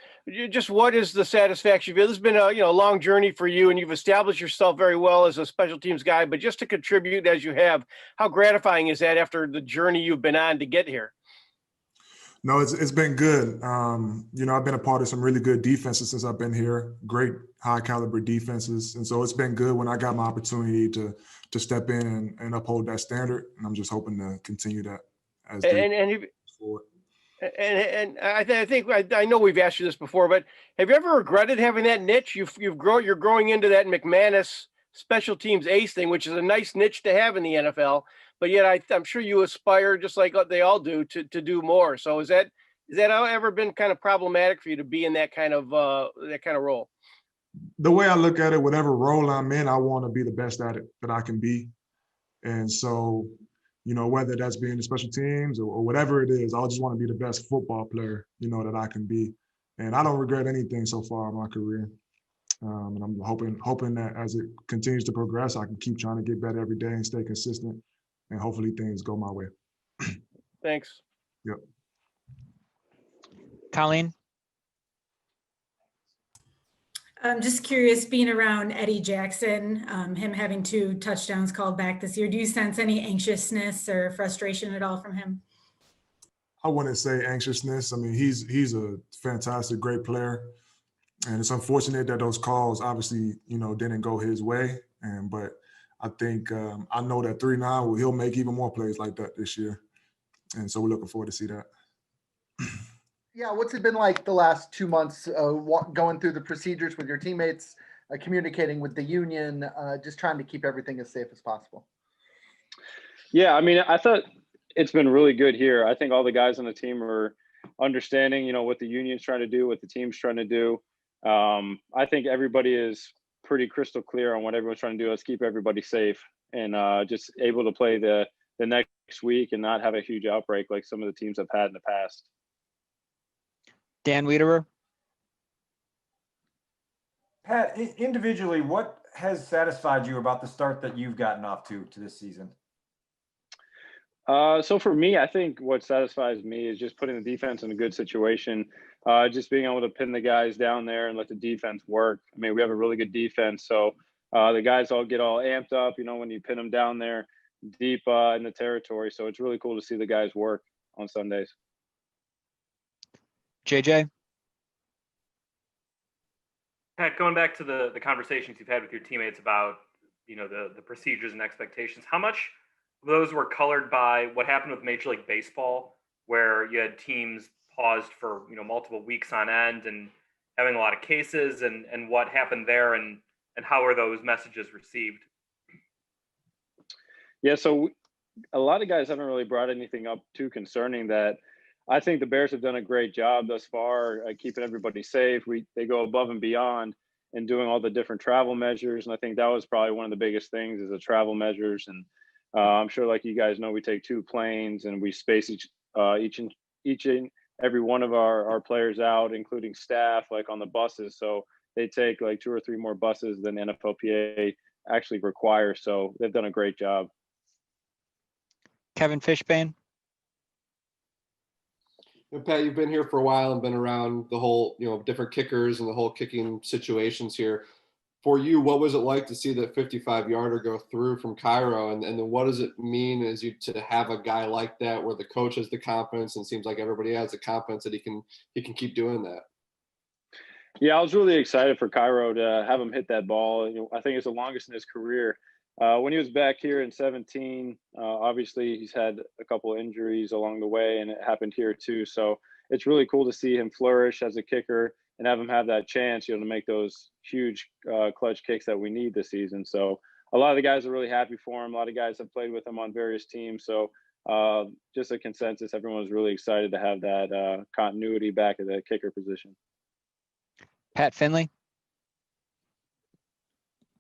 what is the satisfaction you feel? This has been a long journey for you, and you've established yourself very well as a special teams guy, but just to contribute as you have, how gratifying is that after the journey you've been on to get here? No, it's been good. I've been a part of some really good defenses since I've been here, great high caliber defenses. And so it's been good when I got my opportunity to step in and uphold that standard. And I'm just hoping to continue that as forward. And I think I know we've asked you this before, but have you ever regretted having that niche? You're growing into that McManus special teams ace thing, which is a nice niche to have in the NFL. But yet I'm sure you aspire, just like they all do, to do more. So is that ever been kind of problematic for you to be in that kind of role? The way I look at it, whatever role I'm in, I want to be the best at it that I can be. And so, whether that's being the special teams or whatever it is, I just want to be the best football player, that I can be. And I don't regret anything so far in my career. And I'm hoping that as it continues to progress, I can keep trying to get better every day and stay consistent. And hopefully things go my way. Thanks. Yep. Colleen. I'm just curious, being around Eddie Jackson, him having 2 touchdowns called back this year, do you sense any anxiousness or frustration at all from him? I wouldn't say anxiousness. I mean, he's a fantastic, great player. And it's unfortunate that those calls obviously, didn't go his way. But I think I know that 3-9, he'll make even more plays like that this year. And so we're looking forward to see that. Yeah, what's it been like the last 2 months going through the procedures with your teammates, communicating with the union, just trying to keep everything as safe as possible? Yeah, I mean, I thought it's been really good here. I think all the guys on the team are understanding, what the union's trying to do, what the team's trying to do. I think everybody is pretty crystal clear on what everyone's trying to do. Let's keep everybody safe and just able to play the next week and not have a huge outbreak like some of the teams have had in the past. Dan Wiederer. Pat, individually, what has satisfied you about the start that you've gotten off to this season? So for me, I think what satisfies me is just putting the defense in a good situation, just being able to pin the guys down there and let the defense work. I mean, we have a really good defense, so the guys all get all amped up, when you pin them down there deep in the territory. So it's really cool to see the guys work on Sundays. JJ. Pat, going back to the conversations you've had with your teammates about, the procedures and expectations, how much those were colored by what happened with Major League Baseball, where you had teams paused for, multiple weeks on end and having a lot of cases, and what happened there, and how were those messages received? Yeah, so a lot of guys haven't really brought anything up too concerning that. I think the Bears have done a great job thus far keeping everybody safe. They go above and beyond and doing all the different travel measures, and I think that was probably one of the biggest things is the travel measures. And I'm sure, like you guys know, we take 2 planes and we space each and every one of our players out, including staff, like on the buses. So they take like 2 or 3 more buses than NFLPA actually requires. So they've done a great job. Kevin Fishbane. Pat, you've been here for a while and been around the whole, different kickers and the whole kicking situations here. For you, what was it like to see that 55-yarder go through from Cairo? And then what does it mean to have a guy like that where the coach has the confidence and seems like everybody has the confidence that he can keep doing that? Yeah, I was really excited for Cairo to have him hit that ball. I think it's the longest in his career. When he was back here in 2017, obviously he's had a couple of injuries along the way, and it happened here too. So it's really cool to see him flourish as a kicker and have him have that chance, to make those huge clutch kicks that we need this season. So a lot of the guys are really happy for him. A lot of guys have played with him on various teams. So just a consensus, everyone was really excited to have that continuity back at the kicker position. Pat Finley.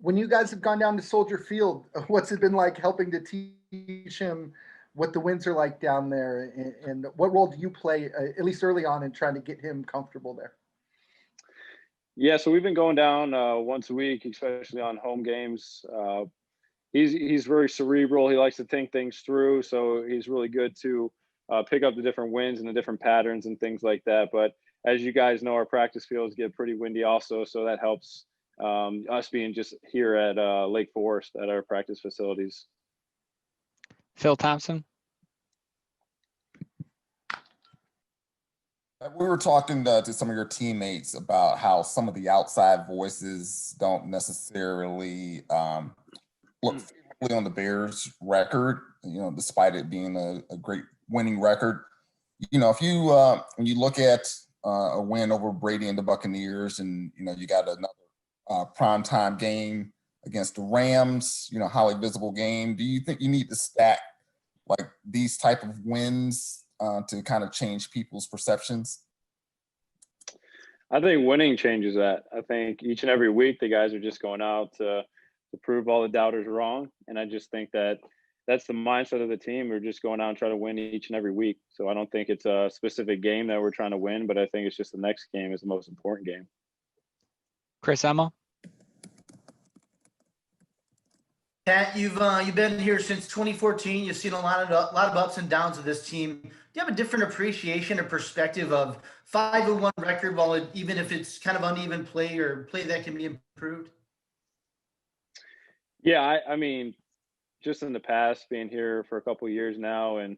When you guys have gone down to Soldier Field, what's it been like helping to teach him what the winds are like down there, and what role do you play, at least early on, in trying to get him comfortable there? Yeah, so we've been going down once a week, especially on home games. He's very cerebral. He likes to think things through, so he's really good to pick up the different winds and the different patterns and things like that. But as you guys know, our practice fields get pretty windy also, so that helps us being just here at Lake Forest at our practice facilities. Phil Thompson. We were talking to some of your teammates about how some of the outside voices don't necessarily look favorably on the Bears record, despite it being a great winning record. If you when you look at a win over Brady and the Buccaneers, and you got another primetime game against the Rams, highly visible game. Do you think you need to stack like these type of wins to kind of change people's perceptions? I think winning changes that. I think each and every week the guys are just going out to prove all the doubters wrong. And I just think that's the mindset of the team. We're just going out and trying to win each and every week. So I don't think it's a specific game that we're trying to win, but I think it's just the next game is the most important game. Chris Emma. Pat, you've been here since 2014. You've seen a lot of ups and downs of this team. Do you have a different appreciation or perspective of 5-1 record, even if it's kind of uneven play or play that can be improved? Yeah, I mean, just in the past, being here for a couple of years now, and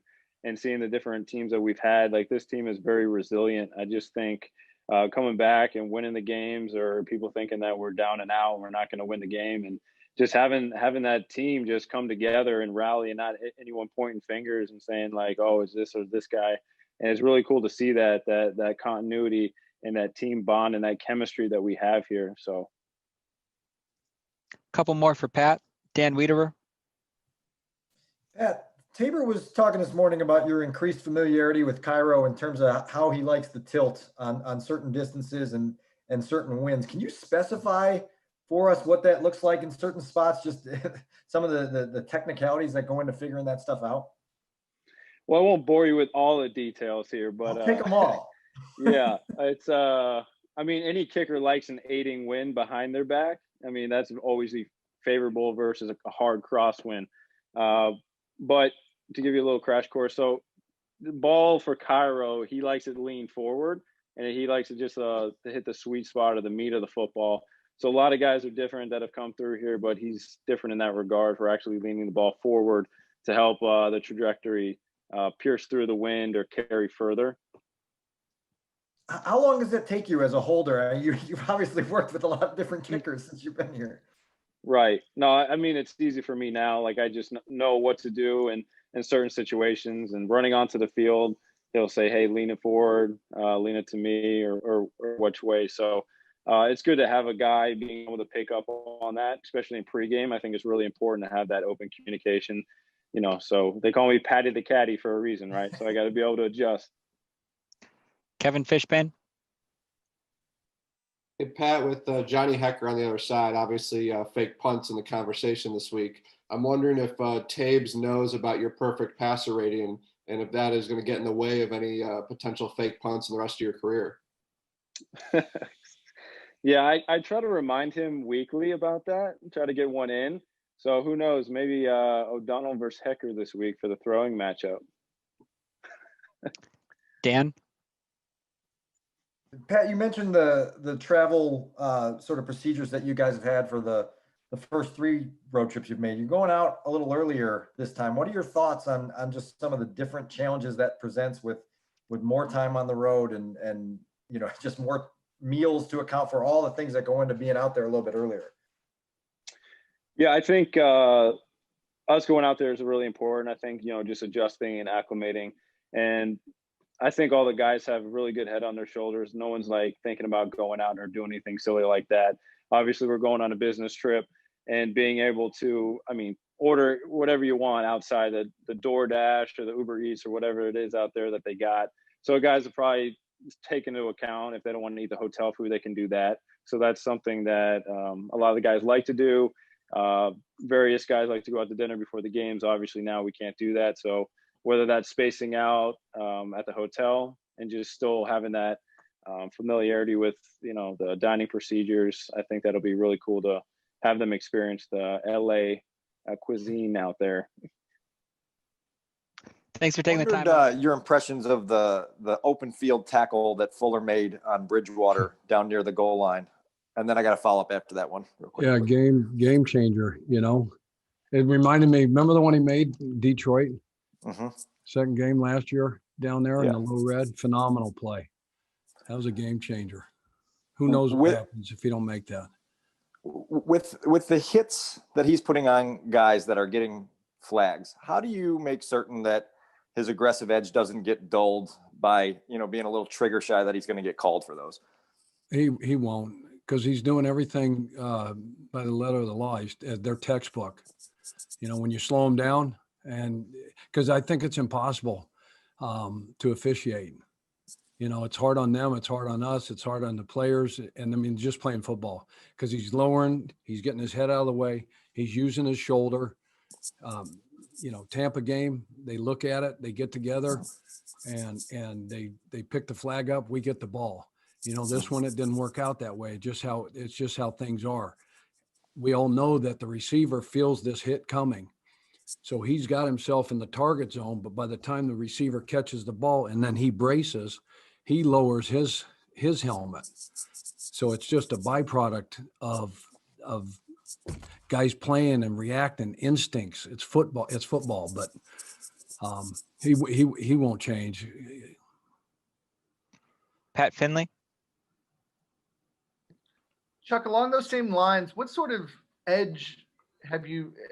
seeing the different teams that we've had, like this team is very resilient. I just think coming back and winning the games, or people thinking that we're down and out, we're not going to win the game. And just having that team just come together and rally, and not anyone pointing fingers and saying like, oh, is this or this guy. And it's really cool to see that continuity and that team bond and that chemistry that we have here. So Couple more for Pat. Dan Wiederer. Pat, Tabor was talking this morning about your increased familiarity with Cairo in terms of how he likes the tilt on certain distances and certain winds. Can you specify for us what that looks like in certain spots, just some of the technicalities that go into figuring that stuff out? Well, I won't bore you with all the details here, but I'll take them all. Yeah, it's I mean, any kicker likes an aiding wind behind their back. I mean, that's always the favorable versus a hard crosswind. But to give you a little crash course, so the ball for Cairo, he likes it to lean forward, and he likes it just to hit the sweet spot of the meat of the football. So a lot of guys are different that have come through here, but he's different in that regard for actually leaning the ball forward to help the trajectory pierce through the wind or carry further. How long does it take you as a holder? You've obviously worked with a lot of different kickers since you've been here. Right. No, I mean, it's easy for me now. Like, I just know what to do in certain situations, and running onto the field, he'll say, hey, lean it forward, lean it to me, or which way. So it's good to have a guy being able to pick up on that, especially in pregame. I think it's really important to have that open communication, so they call me Patty the Caddy for a reason, right? So I got to be able to adjust. Kevin Fishbane. Hey, Pat, with Johnny Hecker on the other side, obviously fake punts in the conversation this week. I'm wondering if Tabes knows about your perfect passer rating and if that is going to get in the way of any potential fake punts in the rest of your career. Yeah, I try to remind him weekly about that, try to get one in. So who knows, maybe O'Donnell versus Hecker this week for the throwing matchup. Dan? Pat, you mentioned the travel sort of procedures that you guys have had for the first 3 road trips you've made. You're going out a little earlier this time. What are your thoughts on just some of the different challenges that presents with more time on the road and just more meals to account for all the things that go into being out there a little bit earlier? Yeah, I think us going out there is really important. I think, just adjusting and acclimating. And I think all the guys have a really good head on their shoulders. No one's like thinking about going out or doing anything silly like that. Obviously, we're going on a business trip, and being able to, order whatever you want outside the DoorDash or the Uber Eats or whatever it is out there that they got. So guys will probably take into account if they don't want to eat the hotel food, they can do that. So that's something that a lot of the guys like to do. Various guys like to go out to dinner before the games. Obviously, now we can't do that. So whether that's spacing out at the hotel and just still having that familiarity with, the dining procedures, I think that'll be really cool to have them experience the LA cuisine out there. Thanks for taking the time. Your impressions of the open field tackle that Fuller made on Bridgewater down near the goal line. And then I got to follow up after that one real quick. Yeah, game changer, It reminded me, remember the one he made in Detroit? Mm-hmm. Second game last year down there in the low red. Phenomenal play. That was a game changer. Who knows what happens if you don't make that? With the hits that he's putting on guys that are getting flags, how do you make certain that his aggressive edge doesn't get dulled by, being a little trigger shy that he's going to get called for those? He won't, because he's doing everything by the letter of the law. He's their textbook. When you slow him down, and because I think it's impossible to officiate. It's hard on them. It's hard on us. It's hard on the players. And just playing football, because he's lowering, he's getting his head out of the way. He's using his shoulder. Tampa game, they look at it, they get together and they pick the flag up. We get the ball. This one, it didn't work out that way. It's just how things are. We all know that the receiver feels this hit coming. So he's got himself in the target zone, but by the time the receiver catches the ball and then he braces, he lowers his helmet. So it's just a byproduct of guys playing and reacting, instincts. It's football, but he won't change. Pat Finley. Chuck, along those same lines, what sort of edge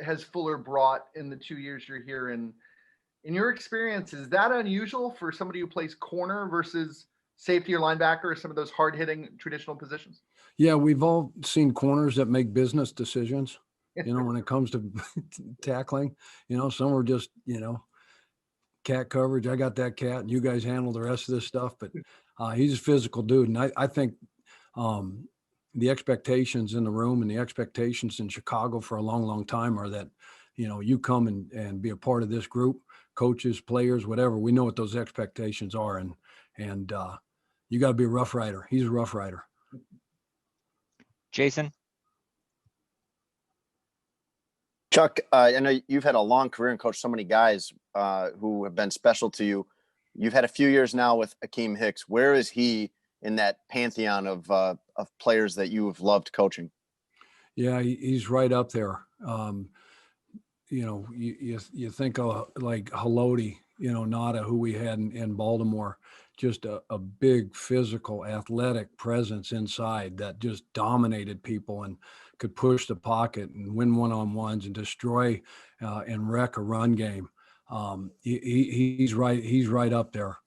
has Fuller brought in the 2 years you're here? And in your experience, is that unusual for somebody who plays corner versus safety or linebacker or some of those hard-hitting traditional positions? Yeah, we've all seen corners that make business decisions, when it comes to tackling. Some are just, cat coverage. I got that cat, and you guys handle the rest of this stuff. But he's a physical dude, and I think the expectations in the room and the expectations in Chicago for a long, long time are that, you come and be a part of this group, coaches, players, whatever. We know what those expectations are, and you got to be a Rough Rider. He's a Rough Rider. Jason? Chuck, I know you've had a long career and coached so many guys who have been special to you. You've had a few years now with Akeem Hicks. Where is he in that pantheon of players that you have loved coaching? Yeah, he's right up there. You think of like Haloti, Nada, who we had in Baltimore, just a big physical athletic presence inside that just dominated people and could push the pocket and win one-on-ones and destroy and wreck a run game. He's right up there.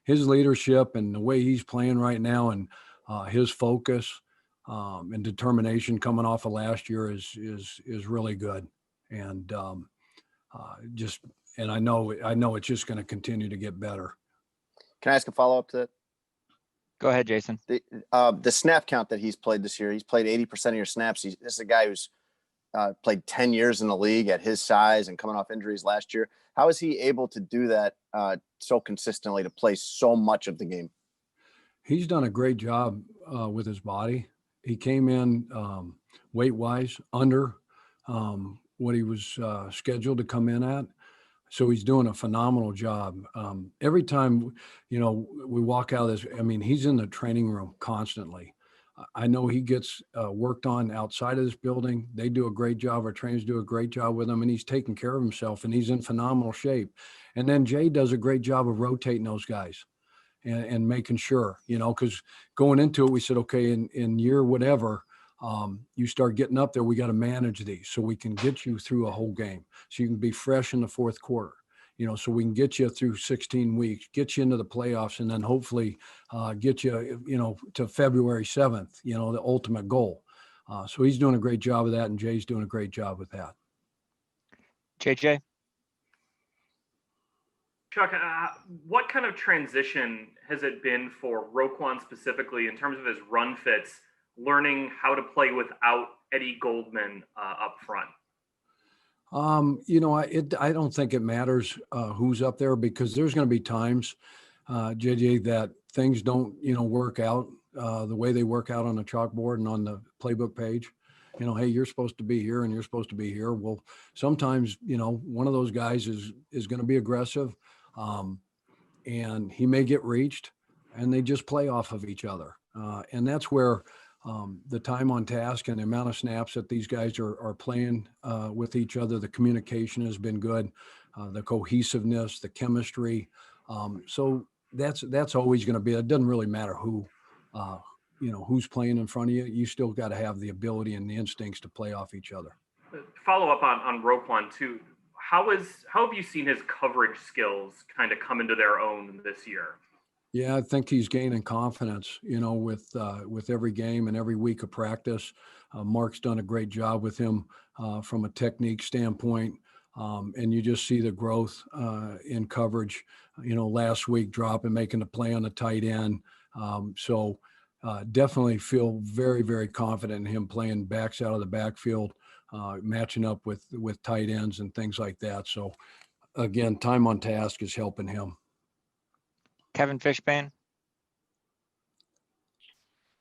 His leadership and the way he's playing right now and his focus and determination coming off of last year is really good. And I know it's just going to continue to get better. Can I ask a follow-up to that? Go ahead, Jason. The snap count that he's played this year, he's played 80% of your snaps. This is a guy who's played 10 years in the league at his size and coming off injuries last year. How is he able to do that so consistently, to play so much of the game? He's done a great job with his body. He came in weight-wise under what he was scheduled to come in at. So he's doing a phenomenal job. Every time, we walk out of this, he's in the training room constantly. I know he gets worked on outside of this building. They do a great job. Our trainers do a great job with him, and he's taking care of himself, and he's in phenomenal shape. And then Jay does a great job of rotating those guys and making sure, because going into it, we said, okay, in year whatever, you start getting up there, we got to manage these so we can get you through a whole game. So you can be fresh in the fourth quarter, so we can get you through 16 weeks, get you into the playoffs, and then hopefully get you, to February 7th, the ultimate goal. So he's doing a great job of that, and Jay's doing a great job with that. JJ? Chuck, what kind of transition has it been for Roquan specifically in terms of his run fits, learning how to play without Eddie Goldman up front? I don't think it matters who's up there, because there's going to be times, JJ, that things don't, work out the way they work out on the chalkboard and on the playbook page. Hey, you're supposed to be here and you're supposed to be here. Well, sometimes, one of those guys is going to be aggressive, and he may get reached, and they just play off of each other. And that's where the time on task and the amount of snaps that these guys are playing with each other, the communication has been good, the cohesiveness, the chemistry. So that's always going to be, it doesn't really matter who's playing in front of you. You still got to have the ability and the instincts to play off each other. Follow up on Roquan too. How have you seen his coverage skills kind of come into their own this year? Yeah, I think he's gaining confidence, with every game and every week of practice. Mark's done a great job with him from a technique standpoint. And you just see the growth in coverage, last week dropping, making the play on the tight end. So definitely feel very, very confident in him playing backs out of the backfield, matching up with tight ends and things like that. So again, time on task is helping him. Kevin Fishbane?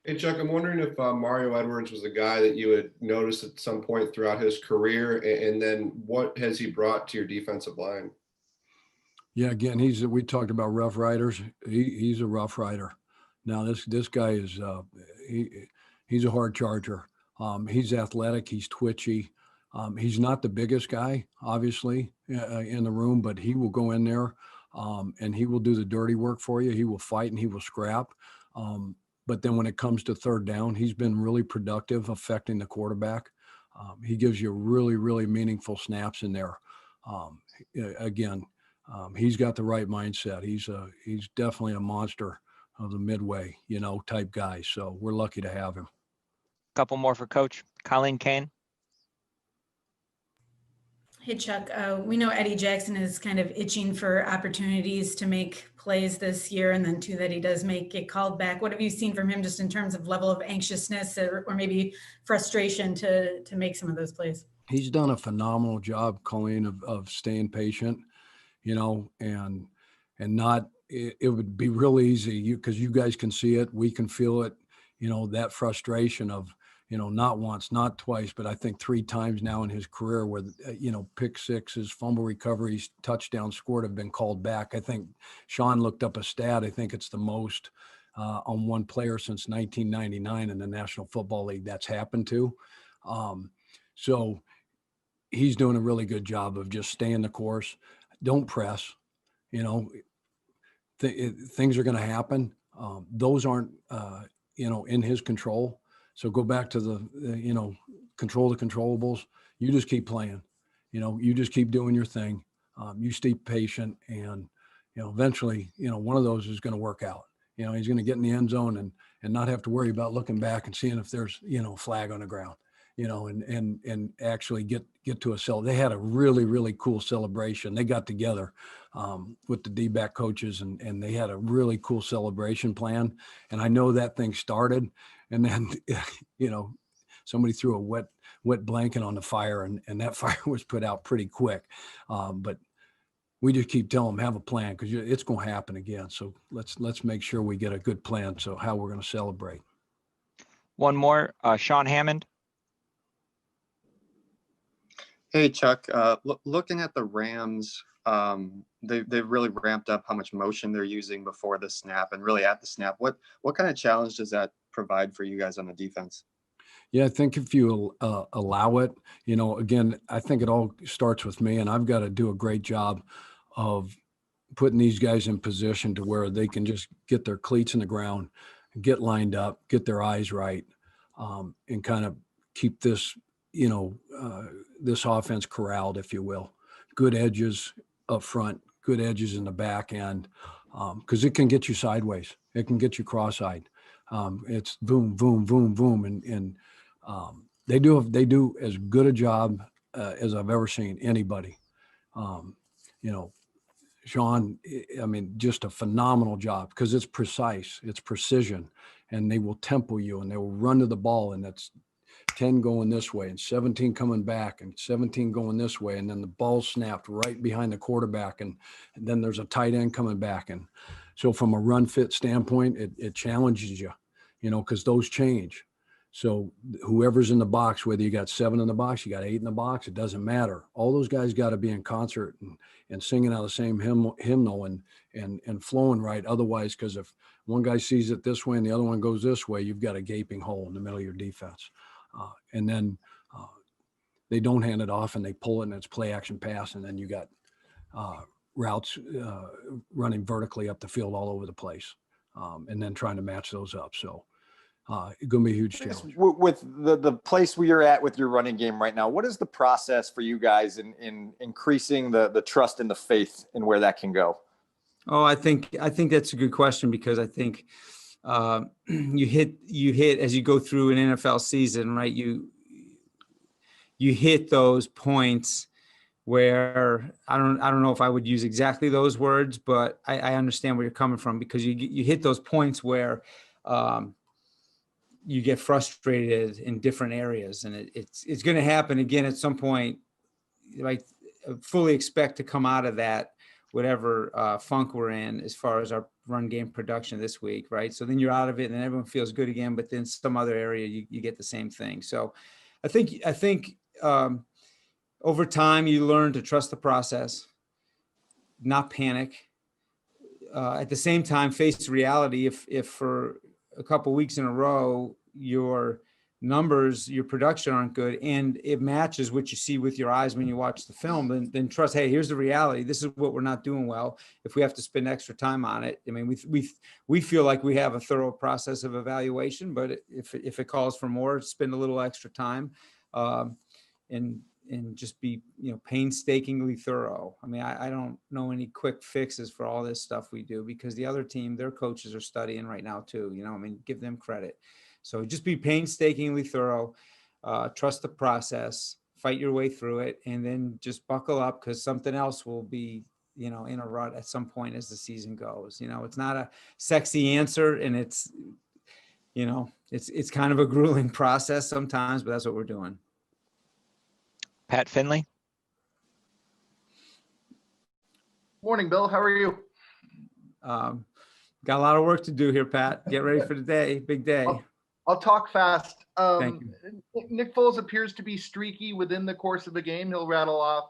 Hey, Chuck, I'm wondering if Mario Edwards was a guy that you had noticed at some point throughout his career, and then what has he brought to your defensive line? Yeah, again, we talked about Rough Riders. He's a Rough Rider. Now this guy is he's a hard charger. He's athletic. He's twitchy. He's not the biggest guy, obviously, in the room, but he will go in there and he will do the dirty work for you. He will fight and he will scrap. But then when it comes to third down, he's been really productive affecting the quarterback. He gives you really, really meaningful snaps in there. Again, he's got the right mindset. He's definitely a monster of the midway, type guy. So we're lucky to have him. Couple more for Coach. Colleen Kane. Hey, Chuck, we know Eddie Jackson is kind of itching for opportunities to make plays this year, and then two that he does get called back. What have you seen from him just in terms of level of anxiousness or maybe frustration to make some of those plays? He's done a phenomenal job, Colleen, of staying patient, and not, it would be real easy because you guys can see it, we can feel it, that frustration of, not once, not twice, but I think 3 times now in his career where, pick sixes, fumble recoveries, touchdowns scored have been called back. I think Sean looked up a stat. I think it's the most on one player since 1999 in the National Football League that's happened to. So he's doing a really good job of just staying the course. Don't press, things are going to happen. Those aren't, in his control. So go back to the, control the controllables. You just keep playing, you just keep doing your thing. You stay patient and, eventually, one of those is going to work out. He's going to get in the end zone and not have to worry about looking back and seeing if there's, a flag on the ground, and actually get to a cell. They had a really, really cool celebration. They got together with the D-back coaches and they had a really cool celebration plan. And I know that thing started and then, somebody threw a wet blanket on the fire and that fire was put out pretty quick. But we just keep telling them, have a plan because it's going to happen again. So let's make sure we get a good plan. So how we're going to celebrate. One more, Sean Hammond. Hey, Chuck, looking at the Rams, they've really ramped up how much motion they're using before the snap and really at the snap. What kind of challenge does that provide for you guys on the defense? Yeah, I think if you allow it, again, I think it all starts with me, and I've got to do a great job of putting these guys in position to where they can just get their cleats in the ground, get lined up, get their eyes right, and kind of keep this, this offense corralled, if you will. Good edges up front, good edges in the back end, because it can get you sideways. It can get you cross-eyed. It's boom, boom, boom, boom, and they do as good a job as I've ever seen anybody. Sean, I mean, just a phenomenal job because it's precise, it's precision, and they will tempo you and they will run to the ball, and that's 10 going this way and 17 coming back and 17 going this way. And then the ball snapped right behind the quarterback. And then there's a tight end coming back. And so from a run fit standpoint, it challenges you, because those change. So whoever's in the box, whether you got 7 in the box, you got 8 in the box, it doesn't matter. All those guys got to be in concert and singing out the same hymnal and flowing right. Otherwise, because if one guy sees it this way and the other one goes this way, you've got a gaping hole in the middle of your defense. And then they don't hand it off and they pull it and it's play action pass. And then you got routes running vertically up the field all over the place, and then trying to match those up. So it's going to be a huge challenge. With the place where you're at with your running game right now, what is the process for you guys in increasing the trust and the faith in where that can go? Oh, I think that's a good question because I think you hit as you go through an NFL season, right? You hit those points where I don't know if I would use exactly those words, but I understand where you're coming from because you hit those points where you get frustrated in different areas, and it's going to happen again at some point. Like, fully expect to come out of that whatever funk we're in as far as our run game production this week, right? So then you're out of it and everyone feels good again, but then some other area you get the same thing. So I think over time you learn to trust the process, not panic. At the same time, face reality. If for a couple of weeks in a row you're numbers, your production aren't good, and it matches what you see with your eyes when you watch the film, then trust, hey, here's the reality. This is what we're not doing well. If we have to spend extra time on it, I mean, we feel like we have a thorough process of evaluation, but if it calls for more, spend a little extra time, and just be, painstakingly thorough. I mean, I don't know any quick fixes for all this stuff we do, because the other team, their coaches are studying right now too. I mean, give them credit. So just be painstakingly thorough, trust the process, fight your way through it, and then just buckle up, because something else will be, in a rut at some point as the season goes. It's not a sexy answer, and it's kind of a grueling process sometimes, but that's what we're doing. Pat Finley. Morning, Bill. How are you? Got a lot of work to do here, Pat. Get ready for the day. Big day. I'll talk fast. Thank Nick Foles appears to be streaky within the course of the game. He'll rattle off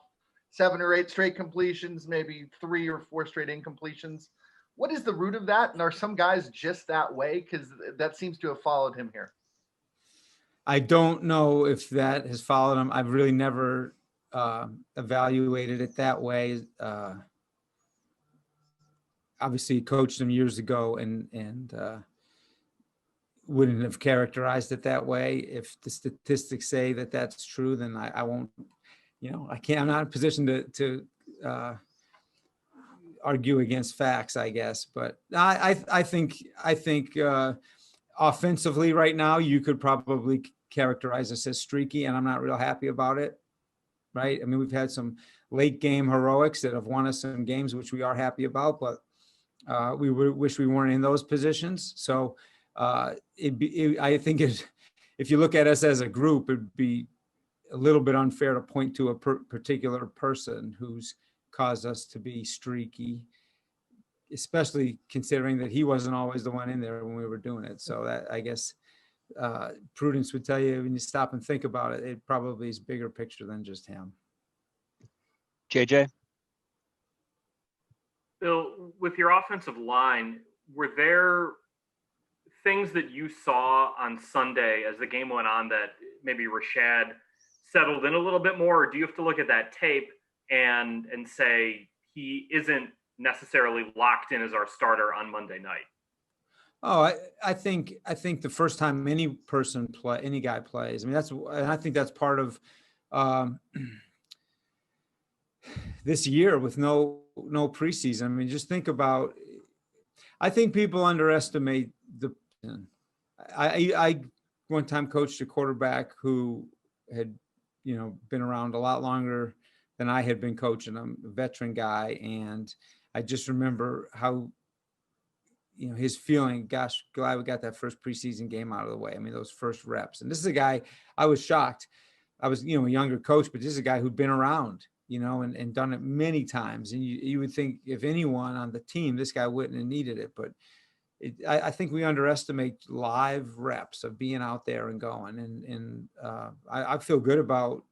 7 or 8 straight completions, maybe 3 or 4 straight incompletions. What is the root of that? And are some guys just that way? Because that seems to have followed him here. I don't know if that has followed him. I've really never evaluated it that way. Obviously, coached him years ago, and wouldn't have characterized it that way. If the statistics say that that's true, then I won't. I can't. I'm not in a position to argue against facts, I guess. But I think offensively right now, you could probably characterize us as streaky, and I'm not real happy about it. Right? I mean, we've had some late game heroics that have won us some games, which we are happy about, but we wish we weren't in those positions. So I think if you look at us as a group, it'd be a little bit unfair to point to a particular person who's caused us to be streaky, especially considering that he wasn't always the one in there when we were doing it. So that, I guess, prudence would tell you, when you stop and think about it, it probably is bigger picture than just him. JJ. Bill, with your offensive line, were there things that you saw on Sunday as the game went on that maybe Rashad settled in a little bit more, or do you have to look at that tape and say he isn't necessarily locked in as our starter on Monday night? Oh, I think the first time any guy plays, I mean, I think that's part of this year with no preseason. I mean, just think about, I think people underestimate I one time coached a quarterback who had, been around a lot longer than I had been coaching. I'm a veteran guy. And I just remember how, his feeling, gosh, glad we got that first preseason game out of the way. I mean, those first reps. And this is a guy, I was shocked. I was, a younger coach, but this is a guy who'd been around, and done it many times. And you would think if anyone on the team, this guy wouldn't have needed it. But I think we underestimate live reps of being out there and going. And I feel good about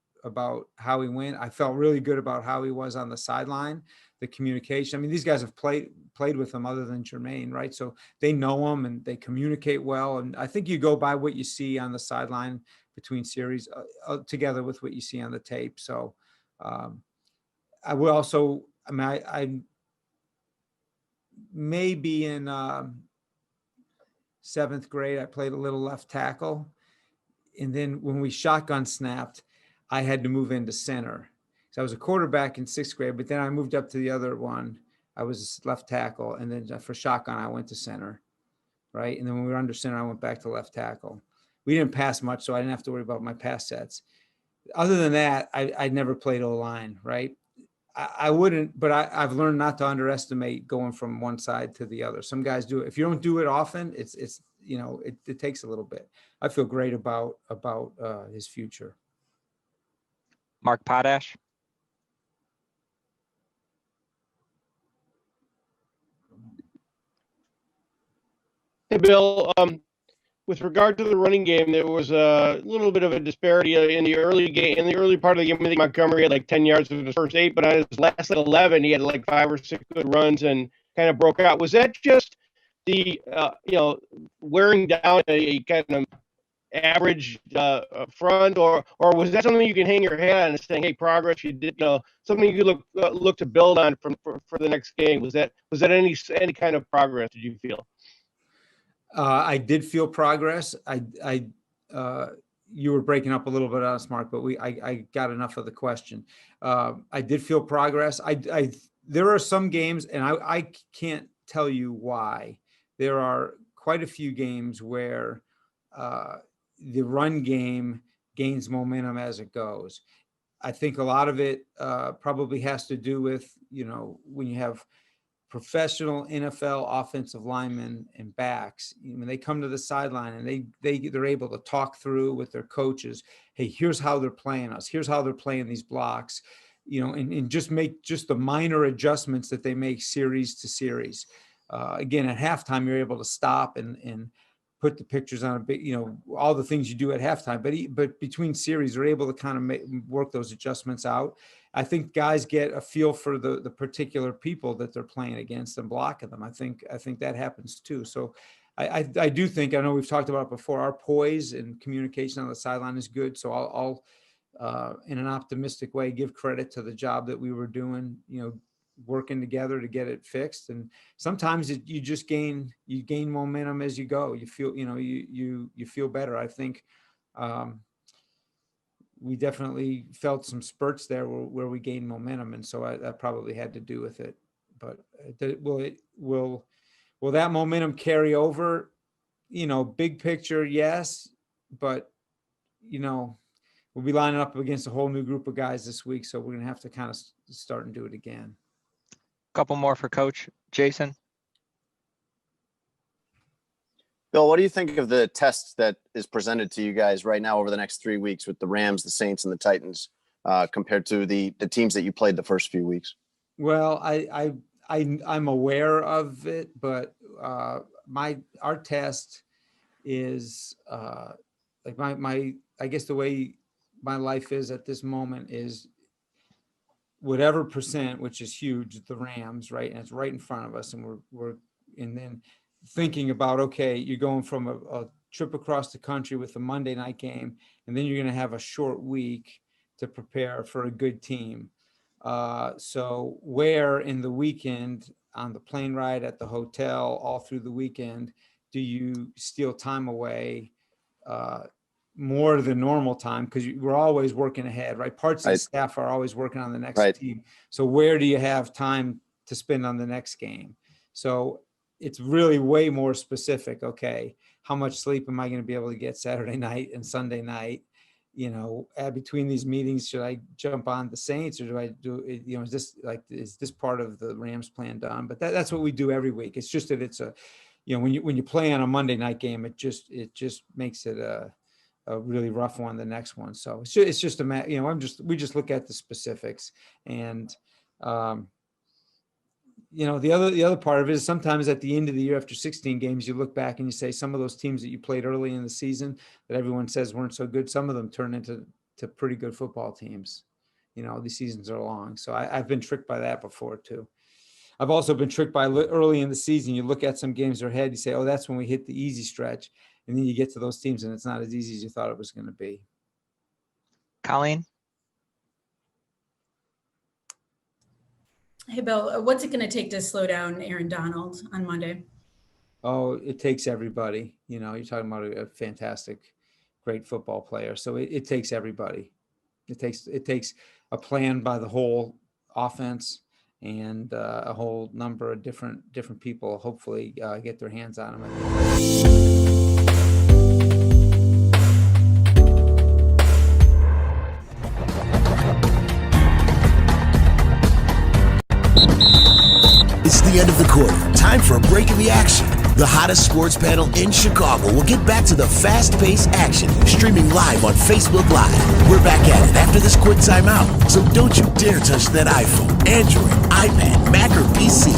how he went. I felt really good about how he was on the sideline, the communication. I mean, these guys have played with him other than Jermaine, right? So they know him and they communicate well. And I think you go by what you see on the sideline between series together with what you see on the tape. So I will also, I maybe in 7th grade, I played a little left tackle. And then when we shotgun snapped, I had to move into center. So I was a quarterback in 6th grade, but then I moved up to the other one. I was left tackle. And then for shotgun, I went to center, right? And then when we were under center, I went back to left tackle. We didn't pass much, so I didn't have to worry about my pass sets. Other than that, I never played O-line, right? I wouldn't, but I've learned not to underestimate going from one side to the other. Some guys do it. If you don't do it often, it takes a little bit. I feel great about his future. Mark Potash. Hey, Bill. With regard to the running game, there was a little bit of a disparity in the early game. In the early part of the game, I think Montgomery had like 10 yards in his first 8, but on his last 11, he had like 5 or 6 good runs and kind of broke out. Was that just the wearing down a kind of average front, or was that something you can hang your hat on and saying, hey, progress you did, something you could look to build on for the next game? Was that any kind of progress did you feel? I did feel progress. You were breaking up a little bit on us, Mark, but I got enough of the question. I did feel progress. There are some games, and I can't tell you why. There are quite a few games where the run game gains momentum as it goes. I think a lot of it probably has to do with, when you have professional NFL offensive linemen and backs, when they come to the sideline and they're able to talk through with their coaches, hey, here's how they're playing us, here's how they're playing these blocks, and just make just the minor adjustments that they make series to series. Again, at halftime, you're able to stop and put the pictures on a big, all the things you do at halftime, but between series, they're able to kind of work those adjustments out. I think guys get a feel for the particular people that they're playing against and blocking them. I think that happens too. So I do think, I know we've talked about it before, our poise and communication on the sideline is good. So I'll in an optimistic way, give credit to the job that we were doing, working together to get it fixed. And sometimes you just gain momentum as you go. You feel, you feel better. I think we definitely felt some spurts there where we gained momentum. And so that probably had to do with it. But will that momentum carry over? Big picture, yes. But, we'll be lining up against a whole new group of guys this week. So we're going to have to kind of start and do it again. Couple more for Coach Jason. Bill, what do you think of the test that is presented to you guys right now over the next 3 weeks with the Rams, the Saints, and the Titans compared to the teams that you played the first few weeks? Well, I'm aware of it, but our test is like I guess the way my life is at this moment is whatever percent, which is huge, the Rams, right? And it's right in front of us. And and then thinking about, okay, you're going from a trip across the country with a Monday night game, and then you're going to have a short week to prepare for a good team. So where in the weekend, on the plane ride, at the hotel, all through the weekend, do you steal time away more than normal time? Because we're always working ahead, right? Parts of the staff are always working on the next team. So where do you have time to spend on the next game? So it's really way more specific. Okay, how much sleep am I going to be able to get Saturday night and Sunday night? Between these meetings, should I jump on the Saints, or do I do, is this part of the Rams plan done? But that's what we do every week. It's just that it's when you play on a Monday night game, it just makes it a really rough one the next one. So it's just we just look at the specifics. And the other part of it is sometimes at the end of the year, after 16 games, you look back and you say some of those teams that you played early in the season that everyone says weren't so good, some of them turn into pretty good football teams. These seasons are long. So I've been tricked by that before too. I've also been tricked by early in the season. You look at some games ahead, you say, oh, that's when we hit the easy stretch. And then you get to those teams and it's not as easy as you thought it was going to be. Colleen? Hey, Bill, what's it going to take to slow down Aaron Donald on Monday? Oh, it takes everybody. You're talking about a fantastic, great football player. So it takes everybody. It takes a plan by the whole offense and a whole number of different people hopefully get their hands on him. It's the end of the quarter. Time for a break in the action. The hottest sports panel in Chicago will get back to the fast-paced action, streaming live on Facebook Live. We're back at it after this quick timeout, so don't you dare touch that iPhone, Android, iPad, Mac, or PC.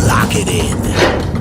Lock it in.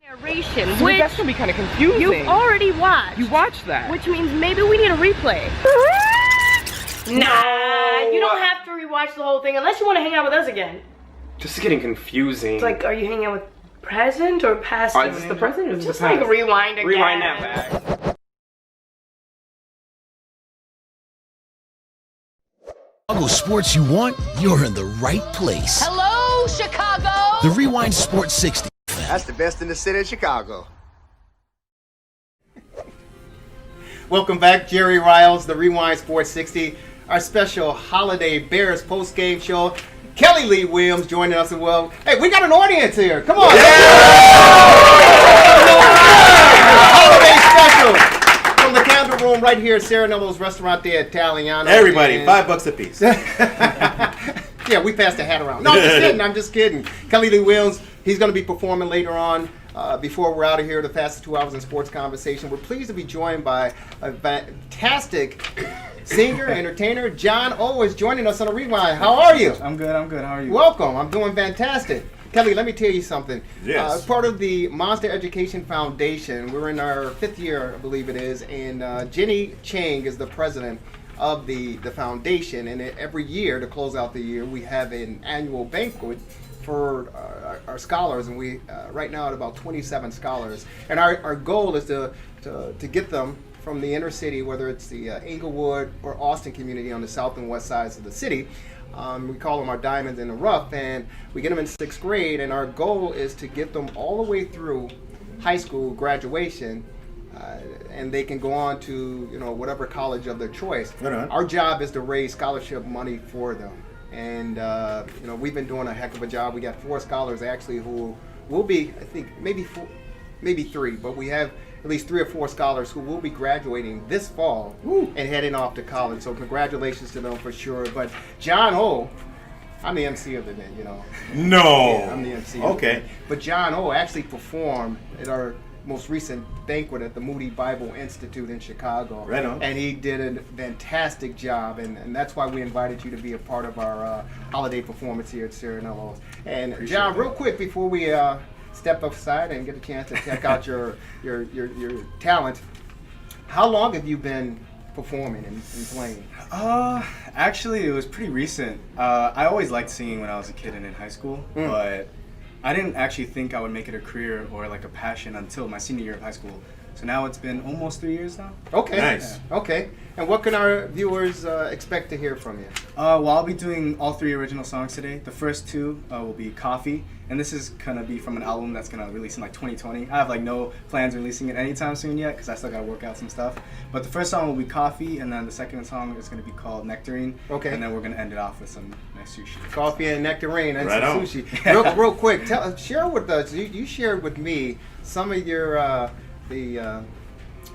Narration, So which that's gonna be kind of confusing. you've already watched. You watched that. Which means maybe we need a replay. Nah, you don't have to rewatch the whole thing unless you want to hang out with us again. This is getting confusing. It's like, are you hanging out with present or past? Is this the present or is this Just the past? like rewind again. Rewind that back. Chicago sports you want, you're in the right place. Hello, Chicago! The Rewind Sports 60. That's the best in the city of Chicago. Welcome back, Jerry Riles, the Rewind Sports 60, our special holiday Bears post-game show. Kelly Lee Williams joining us as well. Hey, we got an audience here. Come on. Holiday special from the Candle Room right here at Serenello's Restaurant there at Taliano. Everybody, $5 a piece. Yeah, we passed the hat around. No, I'm just kidding. Kelly Lee Williams, he's going to be performing later on. Before we're out of here, the fastest 2 hours in sports conversation. We're pleased to be joined by a fantastic singer, entertainer. John O is joining us on the Rewind. How are you? I'm good. How are you? Welcome. I'm doing fantastic. Kelly, let me tell you something. Yes. Part of the Monster Education Foundation, we're in our 5th year, I believe it is, and Jenny Chang is the president of the foundation. And every year, to close out the year, we have an annual banquet for our scholars, and we right now at about 27 scholars, and our goal is to get them from the inner city, whether it's the Inglewood or Austin community on the south and west sides of the city. We call them our diamonds in the rough, and we get them in 6th grade, and our goal is to get them all the way through high school graduation, and they can go on to whatever college of their choice. Right. Our job is to raise scholarship money for them. And we've been doing a heck of a job. We got 4 scholars actually who will be, I think, maybe 3, but we have at least 3 or 4 scholars who will be graduating this fall and heading off to college. So congratulations to them for sure. But John O, I'm the MC of the event, No. Yeah, I'm the MC. Okay. But John O actually performed at our most recent banquet at the Moody Bible Institute in Chicago. Right on. And he did a fantastic job, and that's why we invited you to be a part of our holiday performance here at Serenello's. And Appreciate John, that. real quick before we step aside and get a chance to check out your talent, how long have you been performing and playing? Actually, it was pretty recent. I always liked singing when I was a kid and in high school, but I didn't actually think I would make it a career or like a passion until my senior year of high school. So now it's been almost 3 years now. Okay. Nice. Yeah. Okay. And what can our viewers expect to hear from you? Well, I'll be doing all 3 original songs today. The first 2 will be Coffee, and this is gonna be from an album that's gonna release in like 2020. I have like no plans releasing it anytime soon yet because I still gotta work out some stuff. But the first song will be Coffee, and then the second song is gonna be called Nectarine. Okay. And then we're gonna end it off with some nice sushi. Coffee and nectarine and Right some on. sushi. Real quick, share with us. You shared with me some of your the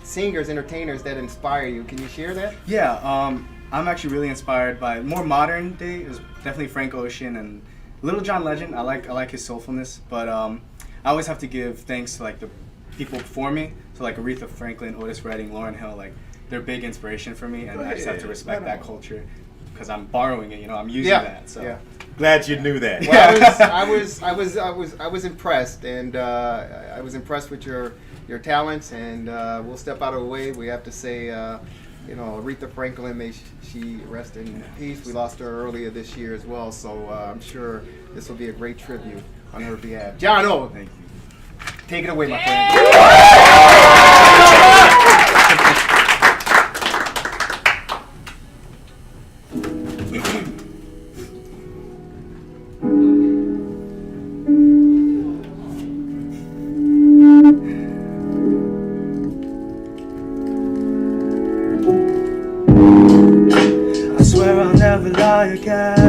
singers, entertainers that inspire you. Can you share that? Yeah, I'm actually really inspired by more modern day is definitely Frank Ocean and Little John Legend. I like his soulfulness, but I always have to give thanks to like the people before me. So like Aretha Franklin, Otis Redding, Lauryn Hill, like they're big inspiration for me, and I just have to respect that culture because I'm borrowing it. I'm using that. So. Yeah. Glad you knew that. Well, I was impressed, and I was impressed with your talents, and we'll step out of the way. We have to say, Aretha Franklin, may she rest in peace. We lost her earlier this year as well, so I'm sure this will be a great tribute on her behalf. John O, thank you. Take it away, my friend. I swear I'll never lie again.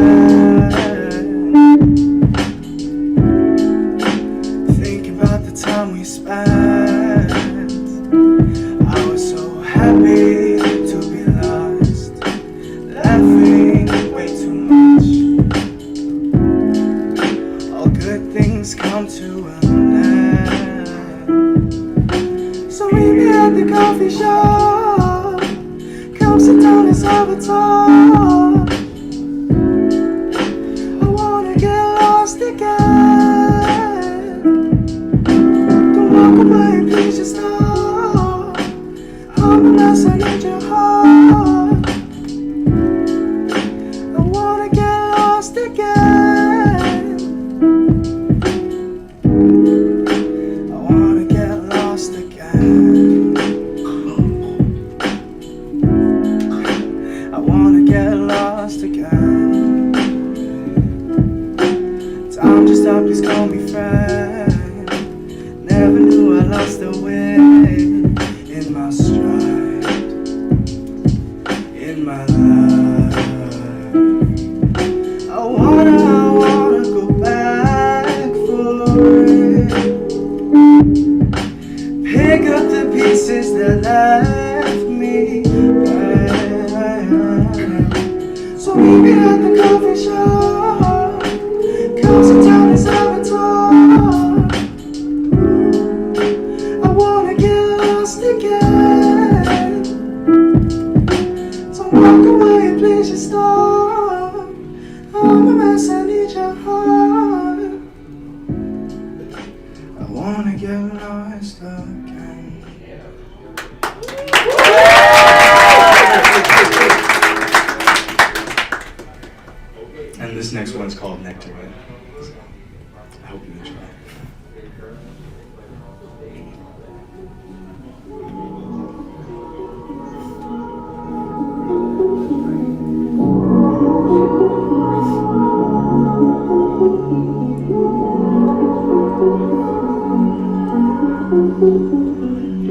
Thinking about the time we spent, I was so happy to be lost, laughing way too much. All good things come to an end. So meet me at the coffee shop. Come sit down, let's have a talk. I wanna get lost again. Don't wanna get lost again. Time just stopped, please call me friend. Never knew I lost the wind in my stride, in my life. I wanna go back for it. Pick up the pieces that left me back. So meet me at the coffee shop, 'cause the town is avatar. I wanna get lost again. Don't walk away, please just stop. I'm a mess, I need your heart. I wanna get lost again. And this next one's called Nectar. I hope you enjoy it.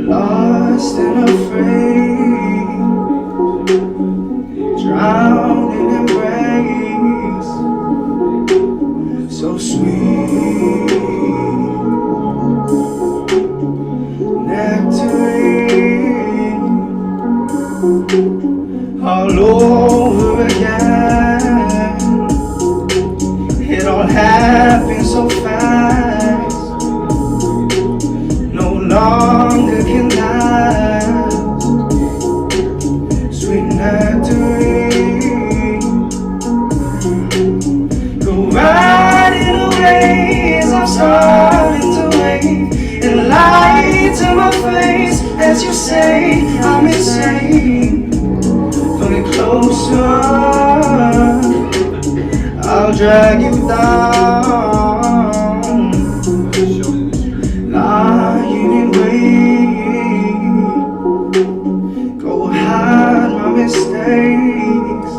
Lost and afraid, drowning in embrace, so sweet, nectarine, all over again. It all happened so fast, no longer can last. Sweet nectarine, go riding away as I'm starting to wave, and lie to my face as you say I'm insane. Don't get closer, I'll drag you down, lying in wait. Go hide my mistakes,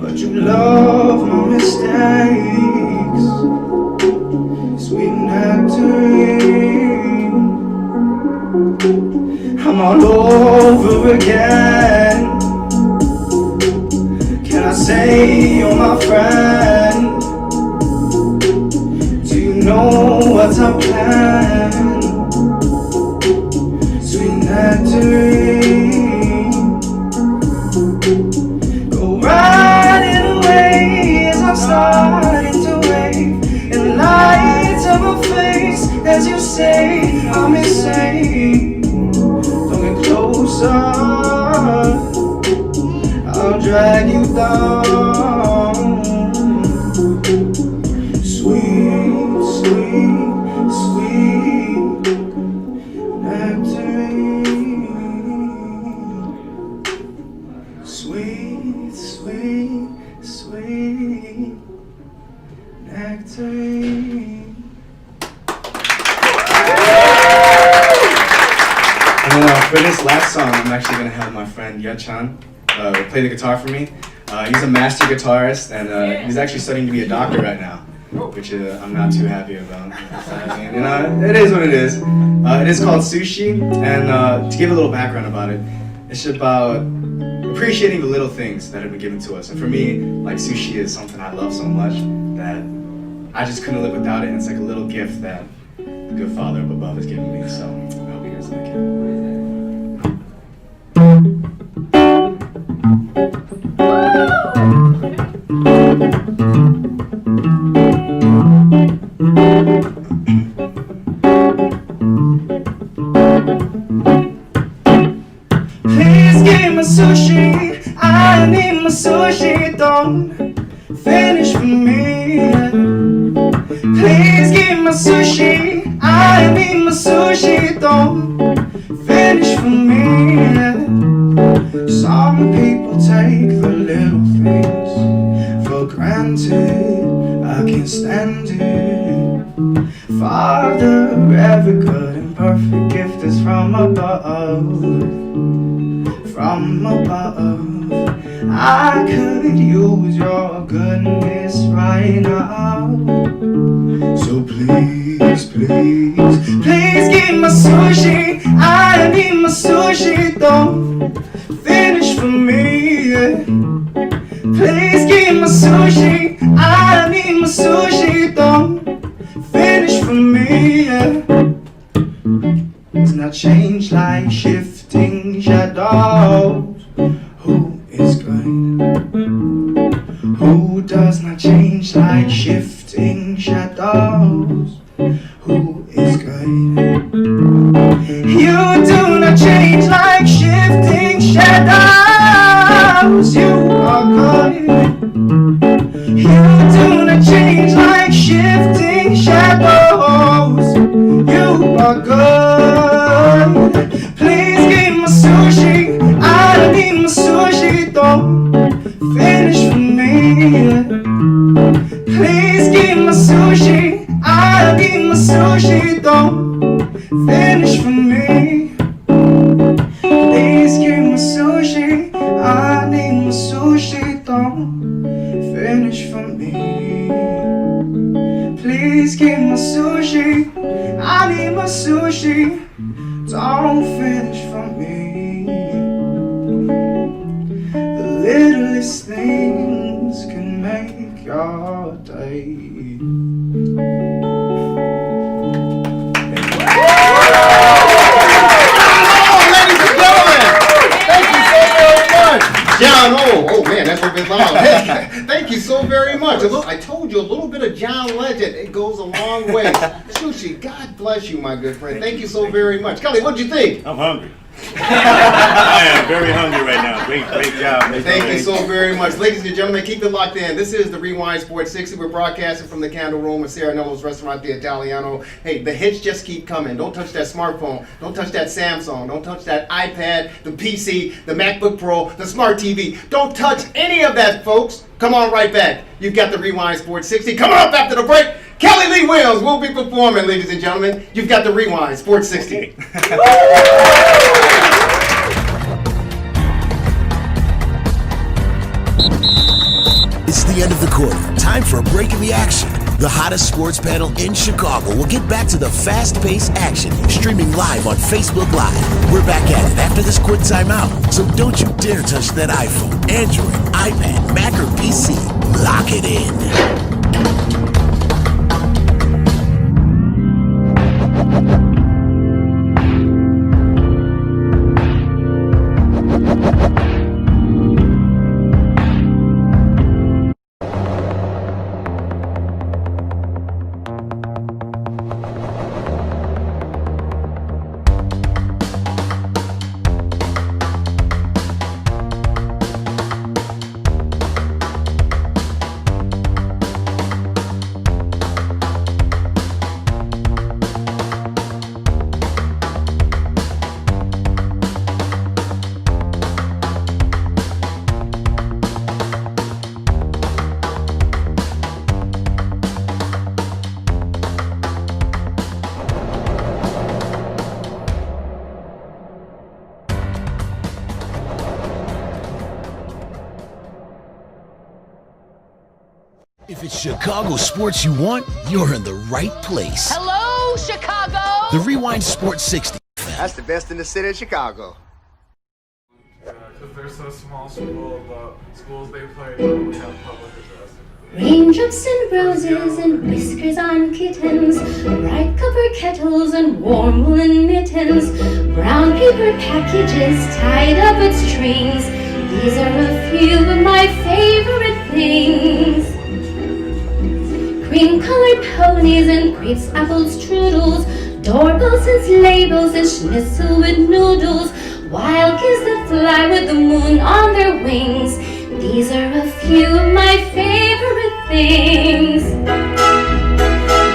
but you love my mistakes. Sweet nectarine, I'm all over again. Can I say you're my friend? Do you know what's our plan? Sweet nectarine, go riding away as I'm starting to wave, and lie to my face as you say I'm insane. Don't get closer, I'll drag you down. Sweet, sweet, sweet nectarine. Sweet, sweet, sweet nectarine. And then for this last song, I'm actually going to have my friend Yachan play the guitar for me. He's a master guitarist, and he's actually studying to be a doctor right now, which I'm not too happy about. You know, it is what it is. It is called Sushi, and to give a little background about it, it's about appreciating the little things that have been given to us. And for me, like, sushi is something I love so much that I just couldn't live without it. And it's like a little gift that the good Father up above has given me. So I hope you guys like it. Please give me sushi, I need my sushi, don't finish for me. Please give me sushi, I need my sushi, don't finish for me. Some people take the little things for granted, I can't stand it. Father, every good and perfect gift is from above, from above. I could use your goodness right now. So please, please, please give my sushi. I need my sushi. Don't finish for me. Yeah. Please give my sushi. I need my sushi. Don't finish for me. Yeah. It's not change like shifting shadows. Who is good? Who does not change like shifting shadows? Who is good? You do not change like shifting shadows. You are good. You do not change like shifting shadows. You are good. Please give my sushi. I need my sushi. Don't finish for me. Please give my sushi. I need my sushi. Don't finish for me. Please give my sushi. I need my sushi. Don't finish for me. Please give my sushi. I need my sushi. Don't finish for me. The littlest things can make your day. John, oh man, that's a bit loud. Thank you so very much. I told you a little bit of John Legend. It goes a long way. Sushi, God bless you, my good friend. Thank you so very much. Kelly, what'd you think? I'm hungry. I am very hungry right now. Great job. Thank you so very much. Ladies and gentlemen, keep it locked in. This is the Rewind Sports 60. We're broadcasting from the Candle Room at Serenello's Restaurant, the Italiano. Hey, the hits just keep coming. Don't touch that smartphone. Don't touch that Samsung. Don't touch that iPad, the PC, the MacBook Pro, the Smart TV. Don't touch any of that, folks. Come on right back. You've got the Rewind Sports 60. Coming up after the break, Kelly Lee Williams will be performing, ladies and gentlemen. You've got the Rewind Sports 60. It's the end of the quarter. Time for a break in the action. The hottest sports panel in Chicago will get back to the fast-paced action, streaming live on Facebook Live. We're back at it after this quick timeout. So don't you dare touch that iPhone, Android, iPad, Mac, or PC. Lock it in. If it's Chicago sports you want, you're in the right place. Hello, Chicago! The Rewind Sports 60. That's the best in the city of Chicago. Because they're so small school, the schools they play don't have public address. Raindrops and roses and whiskers on kittens, bright copper kettles and warm woolen mittens, brown paper packages tied up with strings. These are a few of my favorite things. Cream-colored ponies and grapes, apples, strudels, doorbells and sleigh bells and schnitzel with noodles, wild geese that fly with the moon on their wings. These are a few of my favorite things.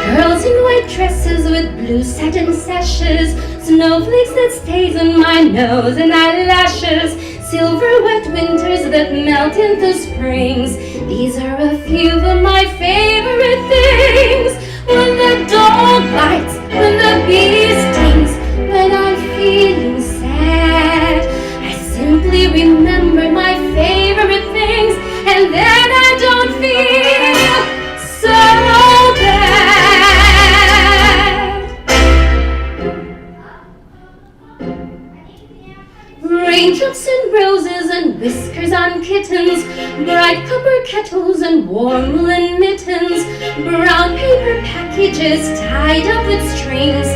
Girls in white dresses with blue satin sashes, snowflakes that stays on my nose and eyelashes, silver wet winters that melt into springs. These are a few of my favorite things. When the dog bites, when the bee stings, when I'm feeling sad, I simply remember my favorite things. kittens, bright copper kettles and warm woolen mittens, brown paper packages tied up with strings.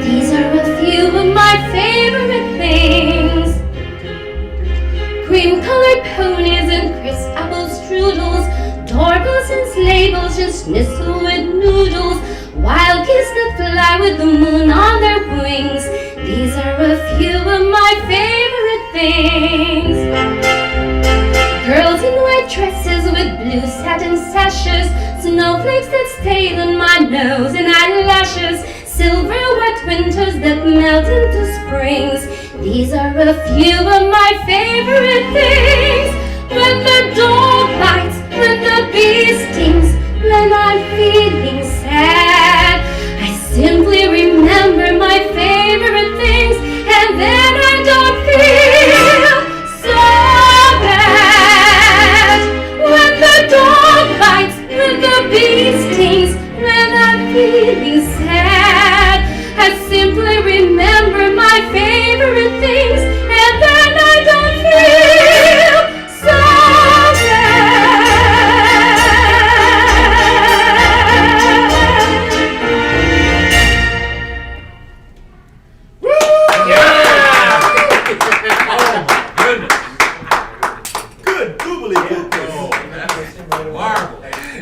These are a few of my favorite things. Cream-colored ponies and crisp apple strudels, doorbells and sleigh bells just nestle with noodles, wild geese that fly with the moon on their wings. These are a few of my favorite things. Girls in white dresses with blue satin sashes, snowflakes that stay on my nose and eyelashes, silver wet winters that melt into springs. These are a few of my favorite things. When the dog bites, when the bee stings, when I'm feeling sad, I simply remember my favorite things, and then I don't feel so bad. When the dog bites, when the bee stings, when I'm feeling sad, I simply remember my favorite things, and then I don't feel so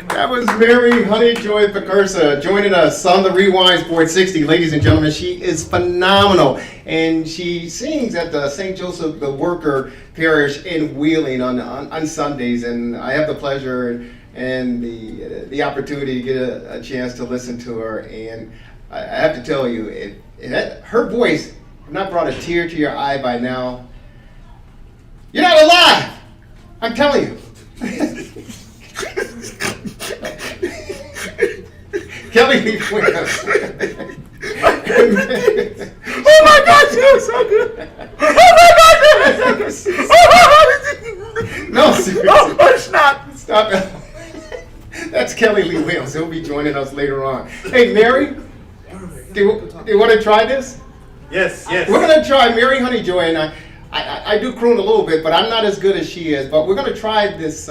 That was Mary Honeyjoy Picursa joining us on the Rewind Sports 60. Ladies and gentlemen, she is phenomenal. And she sings at the St. Joseph the Worker Parish in Wheeling on Sundays. And I have the pleasure and the opportunity to get a chance to listen to her. And I have to tell you, her voice, if not brought a tear to your eye by now, you're not alive! I'm telling you. Kelly Lee Williams. Oh my God, she was so good. Oh my God, she was so good. No, seriously. Oh, stop it. That's Kelly Lee Williams. He'll be joining us later on. Hey, Mary, do you want to try this? Yes. We're going to try Mary Honeyjoy, and I do croon a little bit, but I'm not as good as she is. But we're going to try this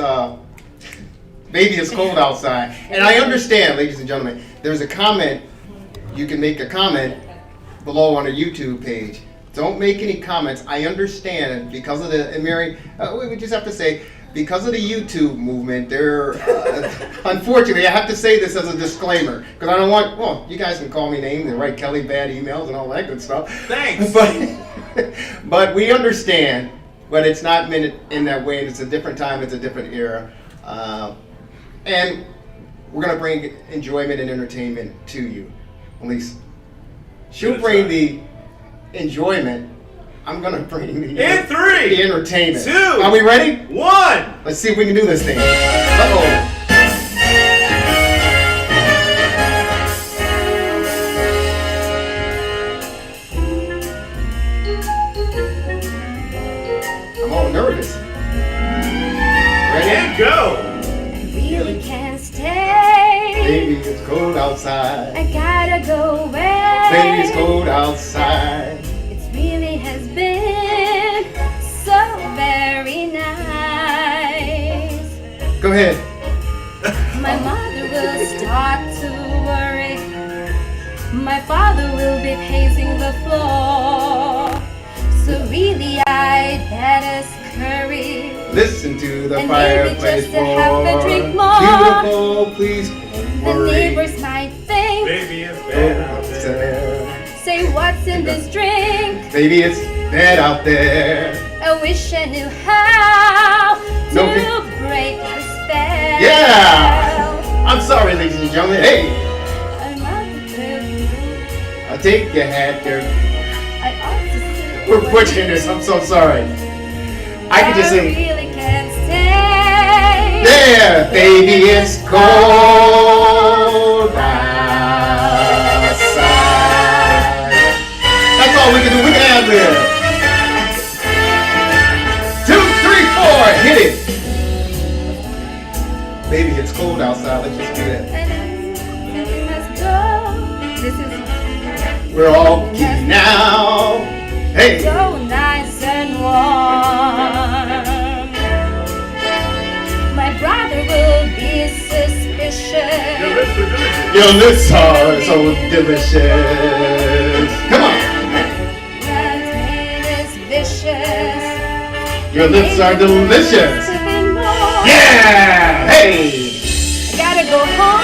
Baby It's Cold Outside. And I understand, ladies and gentlemen, there's a comment. You can make a comment below on our YouTube page. Don't make any comments. I understand because of the, and Mary, we just have to say, because of the YouTube movement, they're, unfortunately, I have to say this as a disclaimer, because I don't want, well, you guys can call me names and write Kelly bad emails and all that good stuff. Thanks. But we understand, but it's not meant in that way. It's a different time, it's a different era. And we're going to bring enjoyment and entertainment to you. At least she'll bring the enjoyment. I'm going to bring the entertainment. 2. Are we ready? 1. Let's see if we can do this thing. Uh-oh. I'm all nervous. Ready? And go. Really can't stay. Baby, it's cold outside. I gotta go away. Baby, it's cold outside. It really has been so very nice. Go ahead. My mother will start to worry. My father will be pacing the floor. So really I'd better scurry. Listen to the and fireplace maybe just to roar. have a drink more. Beautiful, please The worry. neighbors might think, Baby, it's bad out there. say what's in this drink. Baby, it's bad out there. I wish I knew how to No, break the spell. Yeah! I'm sorry, ladies and gentlemen. Hey, I take your hat, girl. We're butchering this. I'm so sorry. I can just sing. really can't stay. Yeah, baby, it's cold outside. That's all we can do. We can have this. 2, 3, 4. Hit it. Baby, it's cold outside. Let's just do that. We must go. This is We're all geeky now. Hey. so nice and warm. will be suspicious. Your lips are so delicious. Come on. Man's made is vicious. Your lips are delicious. Yeah! Hey! I gotta go home.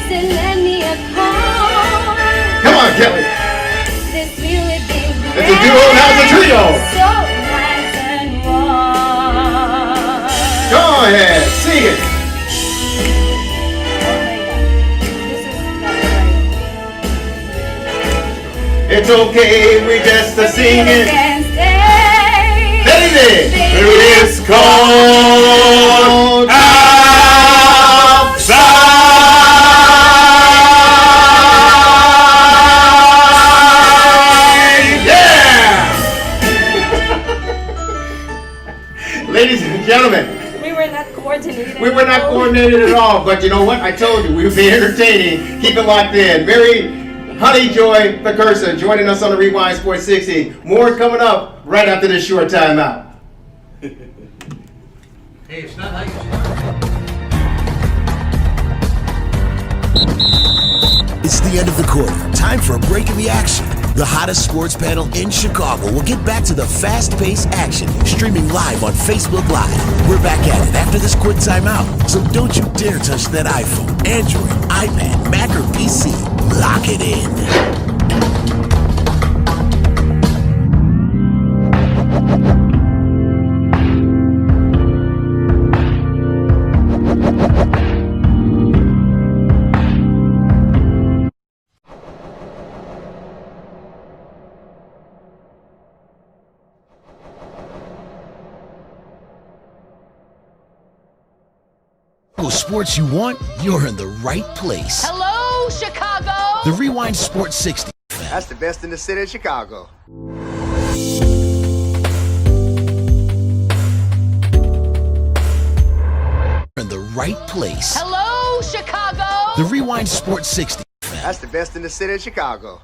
So lend me a call. Come on, Kelly. This really big It's a duo, now it's a trio. So nice and warm. Go ahead, sing it. It's okay, we just a singing. Baby, it's cold outside. Yeah! Ladies and gentlemen, We were not coordinated. we were not coordinated at all, but you know what? I told you, we would be entertaining. Keep it locked in. Mary Honey Joy Precursa joining us on the Rewind Sports 60. More coming up right after this short timeout. Hey, it's not like It's the end of the quarter. Time for a break in the action. The hottest sports panel in Chicago will get back to the fast-paced action, streaming live on Facebook Live. We're back at it after this quick timeout. So don't you dare touch that iPhone, Android, iPad, Mac, or PC. Lock it in. Sports you want, you're in the right place. Hello, Chicago. The Rewind Sports 60. That's the best in the city of Chicago. In the right place. Hello, Chicago. The Rewind Sports 60. That's the best in the city of Chicago.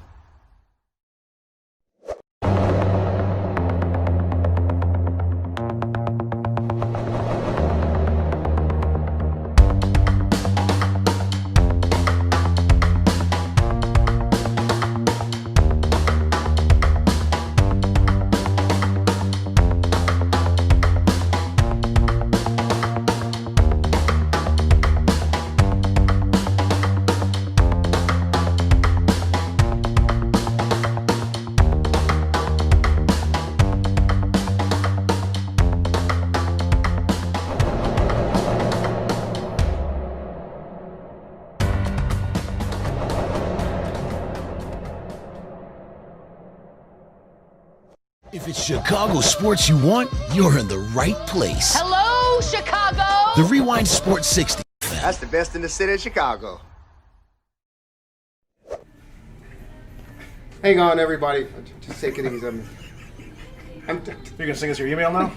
If it's Chicago sports you want, you're in the right place. Hello, Chicago. The Rewind Sports 60. That's the best in the city of Chicago. Hang on, everybody. Just take it easy. You're gonna sing us your email now?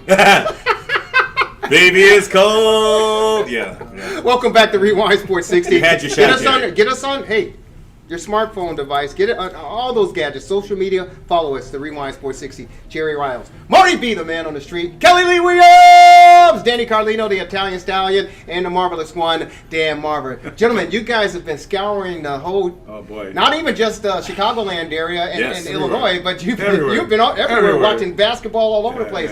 Baby, it's cold. Yeah. Welcome back to Rewind Sports 60. You had your shot, Get us on. Hey, your smartphone device. Get it on all those gadgets, social media. Follow us, the Rewind Sports 60. Jerry Riles, Marty B, the man on the street, Kelly Lee Williams, Danny Carlino, the Italian Stallion, and the marvelous one, Dan Marver. Gentlemen, you guys have been scouring the whole. Oh boy. Not even just Chicagoland area and Illinois, but you've been everywhere, Everywhere. watching basketball all over the place.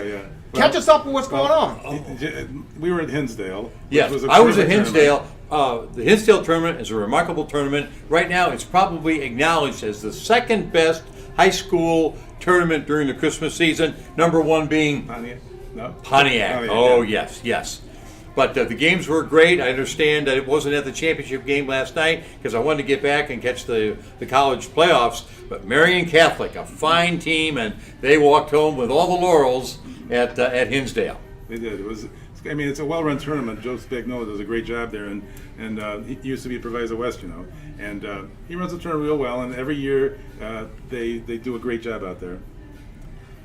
Catch us up with what's going on. We were at Hinsdale. Yes, I was at Hinsdale. The Hinsdale tournament is a remarkable tournament. Right now, it's probably acknowledged as the second best high school tournament during the Christmas season. Number one being Pontiac. Oh, yes. But the games were great. I understand that it wasn't at the championship game last night because I wanted to get back and catch the college playoffs. But Marian Catholic, a fine team, and they walked home with all the laurels at Hinsdale. They did. It's a well-run tournament. Joe Spagnola does a great job there, and he used to be at Proviso West, and he runs the tournament real well. And every year they do a great job out there.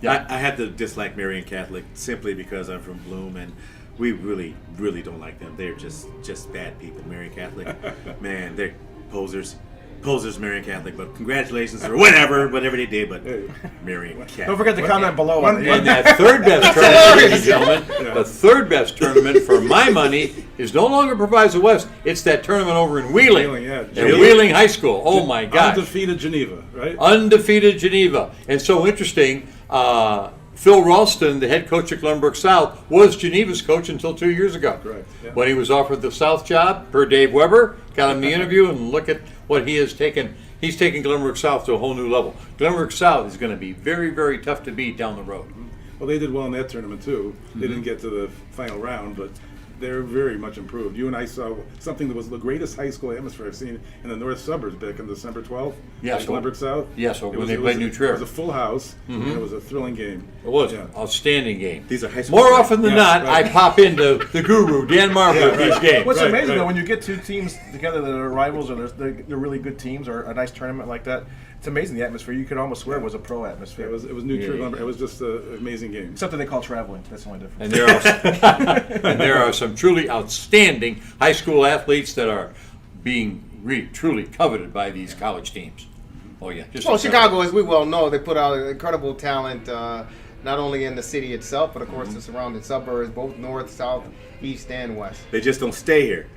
Yeah, I had to dislike Marian Catholic simply because I'm from Bloom, and we really don't like them. They're just bad people. Marian Catholic, man, they're posers. Posers Marian Catholic, but congratulations or whatever they did, but Marian Catholic. Don't forget to comment below. And that third best tournament, ladies and gentlemen, the third best tournament for my money is no longer Proviso West. It's that tournament over in Wheeling, at Wheeling High School. Oh my gosh. Undefeated Geneva, right? Undefeated Geneva. And so interesting, Phil Ralston, the head coach at Glenbrook South, was Geneva's coach until 2 years ago. Correct. Yeah. When he was offered the South job, per Dave Weber, got him the interview, and look at what he has taken. He's taken Glenbrook South to a whole new level. Glenbrook South is going to be very, very tough to beat down the road. Well, they did well in that tournament too. They didn't get to the final round, but they're very much improved. You and I saw something that was the greatest high school atmosphere I've seen in the North Suburbs back on December 12th. Yes, at Glenbrook South. Yes, when they played New Trier. It was a full house, and it was a thrilling game. It was an outstanding game. These are high school. More often than not, I pop into the guru, Dan Marver, at these games. What's amazing though, when you get two teams together that are rivals or they're really good teams or a nice tournament like that, it's amazing the atmosphere. You could almost swear it was a pro atmosphere. It was New Trier. It was just an amazing game. Except that they call traveling. That's the only difference. And there are some truly outstanding high school athletes that are being truly coveted by these college teams. Oh yeah. Well, Chicago, as we well know, they put out incredible talent, not only in the city itself, but of course the surrounding suburbs, both north, south, east, and west. They just don't stay here.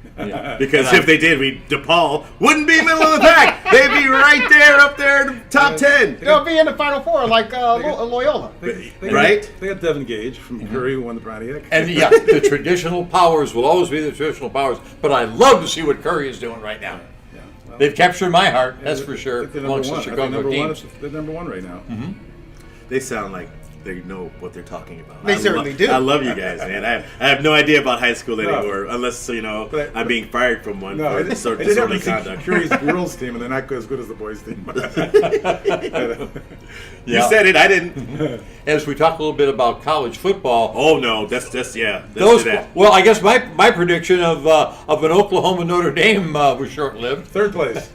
Because if they did, DePaul wouldn't be middle of the pack. They'd be right there, up there in the top 10. They'll be in the Final Four like Loyola. Right? They got Devin Gage from Curry, who won the Pontiac. And yeah, the traditional powers will always be the traditional powers, but I love to see what Curry is doing right now. They've captured my heart, that's for sure, amongst the Chicago teams. They're number one right now. They sound like they know what they're talking about. They certainly do. I love you guys, man. I have no idea about high school anymore, unless I'm being fired from one for disorderly conduct. Curry's girls team, and they're not as good as the boys team. You said it, I didn't. As we talk a little bit about college football. Oh no, that's that. Well, I guess my prediction of an Oklahoma Notre Dame was short-lived. Third place.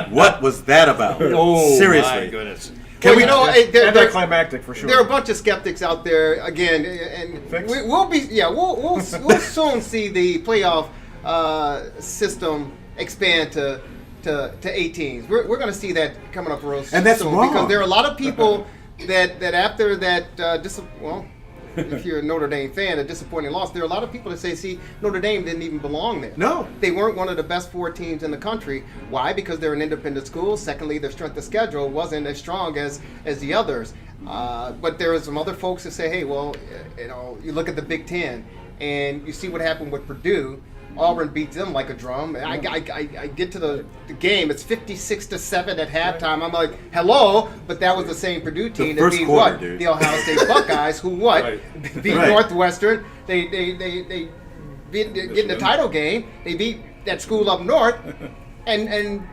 What was that about? Oh, seriously, my goodness. They're climactic for sure. There are a bunch of skeptics out there again, and we'll soon see the playoff system expand to 8 teams. We're going to see that coming up real soon. And that's wrong because there are a lot of people that after that if you're a Notre Dame fan, a disappointing loss, there are a lot of people that say, see, Notre Dame didn't even belong there. No. They weren't one of the best 4 teams in the country. Why? Because they're an independent school. Secondly, their strength of schedule wasn't as strong as the others. But there are some other folks that say, hey, well, you look at the Big Ten, and you see what happened with Purdue. Auburn beats them like a drum. I get to the game. It's 56-7 at halftime. I'm like, hello, but that was the same Purdue team that beat what? Dude. The Ohio State Buckeyes, who beat Northwestern. They beat in the title game. They beat that school up north, and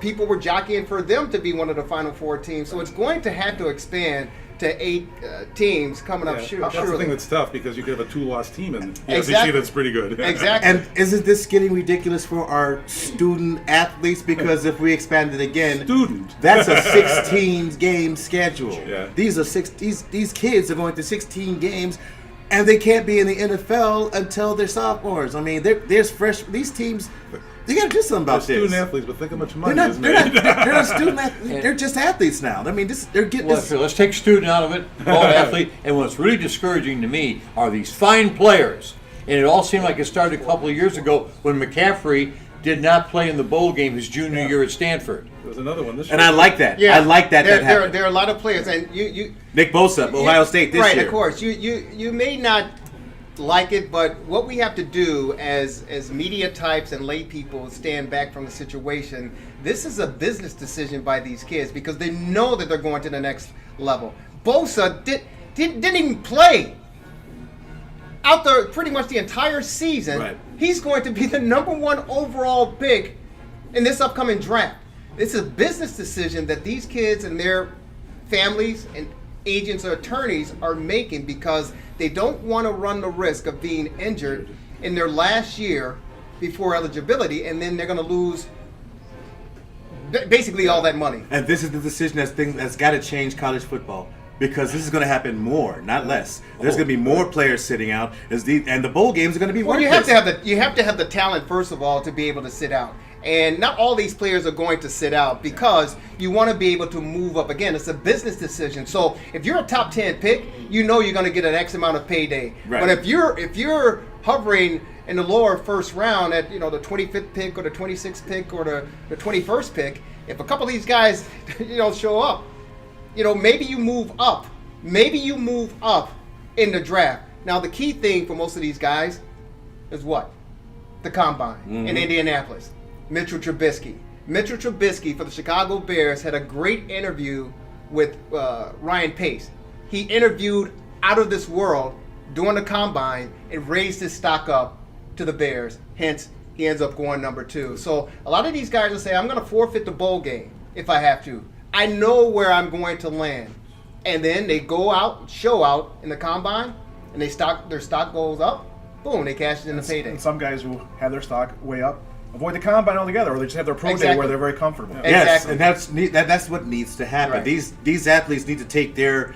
people were jockeying for them to be one of the Final Four teams. So it's going to have to expand to 8 teams coming up. Surely. That's the thing that's tough because you could have a 2-loss team in the exactly. SEC that's pretty good. Exactly. And isn't this getting ridiculous for our student athletes? Because if we expand it again, that's a 16 game schedule. Yeah. These are these kids are going to 16 games, and they can't be in the NFL until they're sophomores. I mean, there's fresh. These teams. You got to do something about this. They're student athletes, but think how much money is they're made. not student athletes. They're just athletes now. I mean, they're getting this. Let's take student out of it, all athlete. And what's really discouraging to me are these fine players. And it all seemed like it started a couple of years ago when McCaffrey did not play in the bowl game his junior year at Stanford. There's another one this year. And I like that. Yeah. I like that. There are a lot of players, and you Nick Bosa, Ohio State this year. Right, of course. You may not like it, but what we have to do as media types and lay people stand back from the situation. This is a business decision by these kids because they know that they're going to the next level. Bosa didn't even play out there pretty much the entire season. Right. He's going to be the #1 overall pick in this upcoming draft. It's a business decision that these kids and their families and agents or attorneys are making because they don't want to run the risk of being injured in their last year before eligibility, and then they're going to lose basically all that money. And this is the decision that's got to change college football because this is going to happen more, not less. There's going to be more players sitting out, and the bowl games are going to be worse. You have to have the talent first of all to be able to sit out. And not all these players are going to sit out because you want to be able to move up. Again, it's a business decision. So if you're a top 10 pick, you know you're going to get an X amount of payday. Right. But if you're hovering in the lower first round at the 25th pick or the 26th pick or the 21st pick, if a couple of these guys show up, maybe you move up. Maybe you move up in the draft. Now the key thing for most of these guys is what? The combine in Indianapolis. Mitchell Trubisky for the Chicago Bears had a great interview with Ryan Pace. He interviewed out of this world during the combine and raised his stock up to the Bears. Hence, he ends up going number 2. So a lot of these guys will say, I'm going to forfeit the bowl game if I have to. I know where I'm going to land. And then they go out, show out in the combine, and their stock goes up. Boom, they cash it in the payday. And some guys who have their stock way up avoid the combine altogether, or they just have their pro day where they're very comfortable. Yes, and that's what needs to happen. Right. These athletes need to take their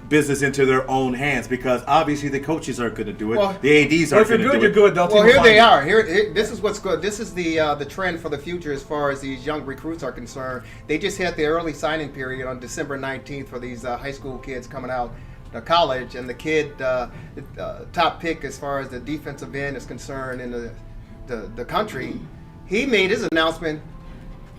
business into their own hands because obviously the coaches aren't going to do it. Well, the ADs aren't going to do it. You're good. Well, here they are. This is what's good. This is the trend for the future as far as these young recruits are concerned. They just had the early signing period on December 19th for these high school kids coming out to college, and the kid top pick as far as the defensive end is concerned in the country. He made his announcement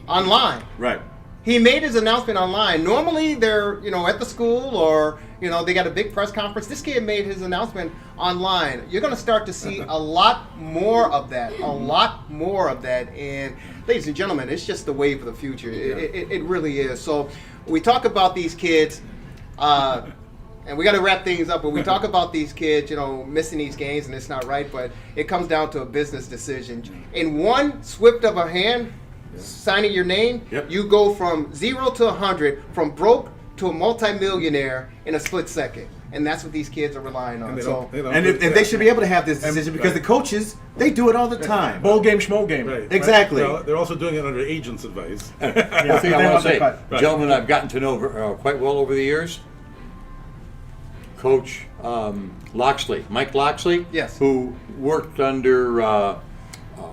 online. Right. He made his announcement online. Normally they're, at the school or, they got a big press conference. This kid made his announcement online. You're going to start to see a lot more of that. And ladies and gentlemen, it's just the wave of the future. It really is. So we talk about these kids, and we got to wrap things up, but we talk about these kids, missing these games, and it's not right, but it comes down to a business decision. In one swift of a hand, signing your name, you go from 0 to 100, from broke to a multimillionaire in a split second. And that's what these kids are relying on. And they should be able to have this decision because the coaches, they do it all the time. Bowl game, schmo game. Right. Exactly. Well, they're also doing it under agent's advice. One thing I want to say, gentlemen, I've gotten to know quite well over the years. Coach Loxley, Mike Loxley, yes, who worked under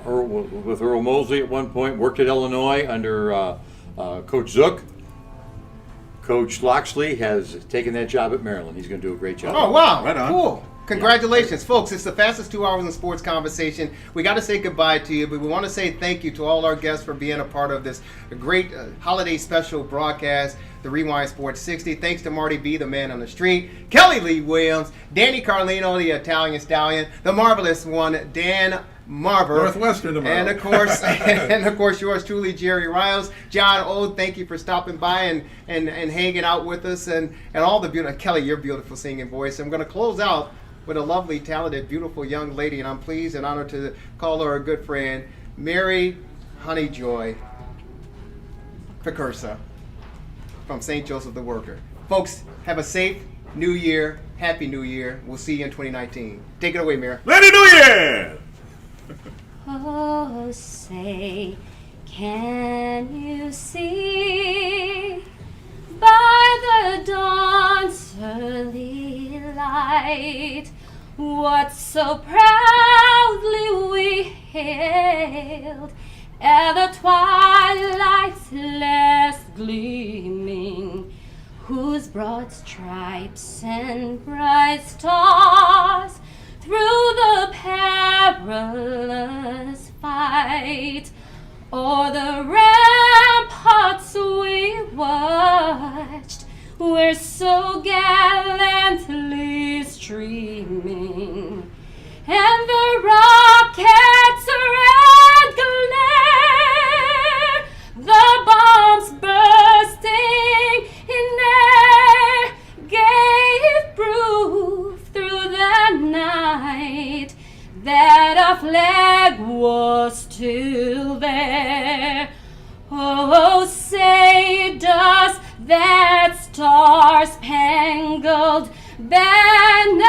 with Earl Mosley at one point, worked at Illinois under Coach Zook. Coach Loxley has taken that job at Maryland. He's going to do a great job. Oh, wow. Right on. Cool. Congratulations, folks. It's the fastest 2 hours in sports conversation. We got to say goodbye to you, but we want to say thank you to all our guests for being a part of this great holiday special broadcast, the Rewind Sports 60. Thanks to Marty B, the man on the street, Kelly Lee Williams, Danny Carlino, the Italian stallion, the marvelous one, Dan Marver, Northwestern tomorrow. and of course, yours truly, Jerry Riles. John Ode, thank you for stopping by and hanging out with us, and all the beautiful Kelly, your beautiful singing voice. I'm going to close out with a lovely, talented, beautiful young lady, and I'm pleased and honored to call her a good friend, Mary Honeyjoy Precursa from St. Joseph the Worker. Folks, have a safe New Year. Happy New Year. We'll see you in 2019. Take it away, Mary. Happy New Year! Oh, say, can you see by the dawn's early light what so proudly we hailed ere the twilight's last gleaming, whose broad stripes and bright stars through the perilous fight o'er the ramparts we watched were so gallantly streaming, and the rockets' red glare, the bombs bursting in air, gave proof through the night that our flag was still there. Oh, say does that star-spangled banner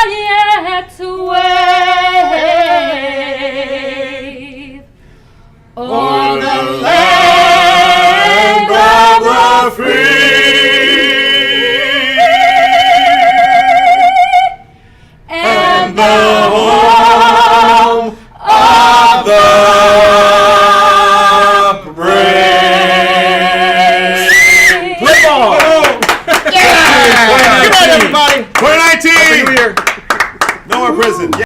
yet wave o'er the land of the free and the home of the to prison. Yeah.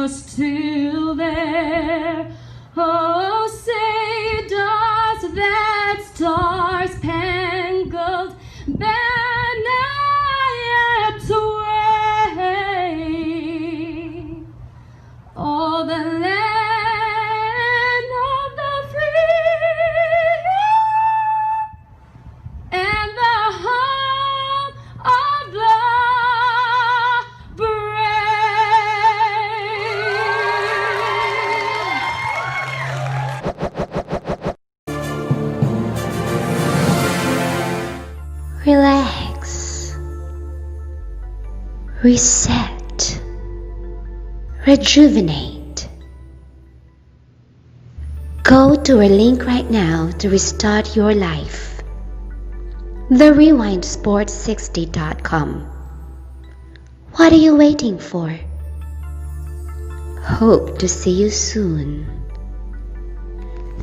Still there. Oh, say does that star-spangled banner yet wave o'er the land of the free and the home of the Relax, reset, rejuvenate. Go to our link right now to restart your life. TheRewindSports60.com. What are you waiting for? Hope to see you soon.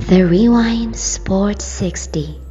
The Rewind Sports 60.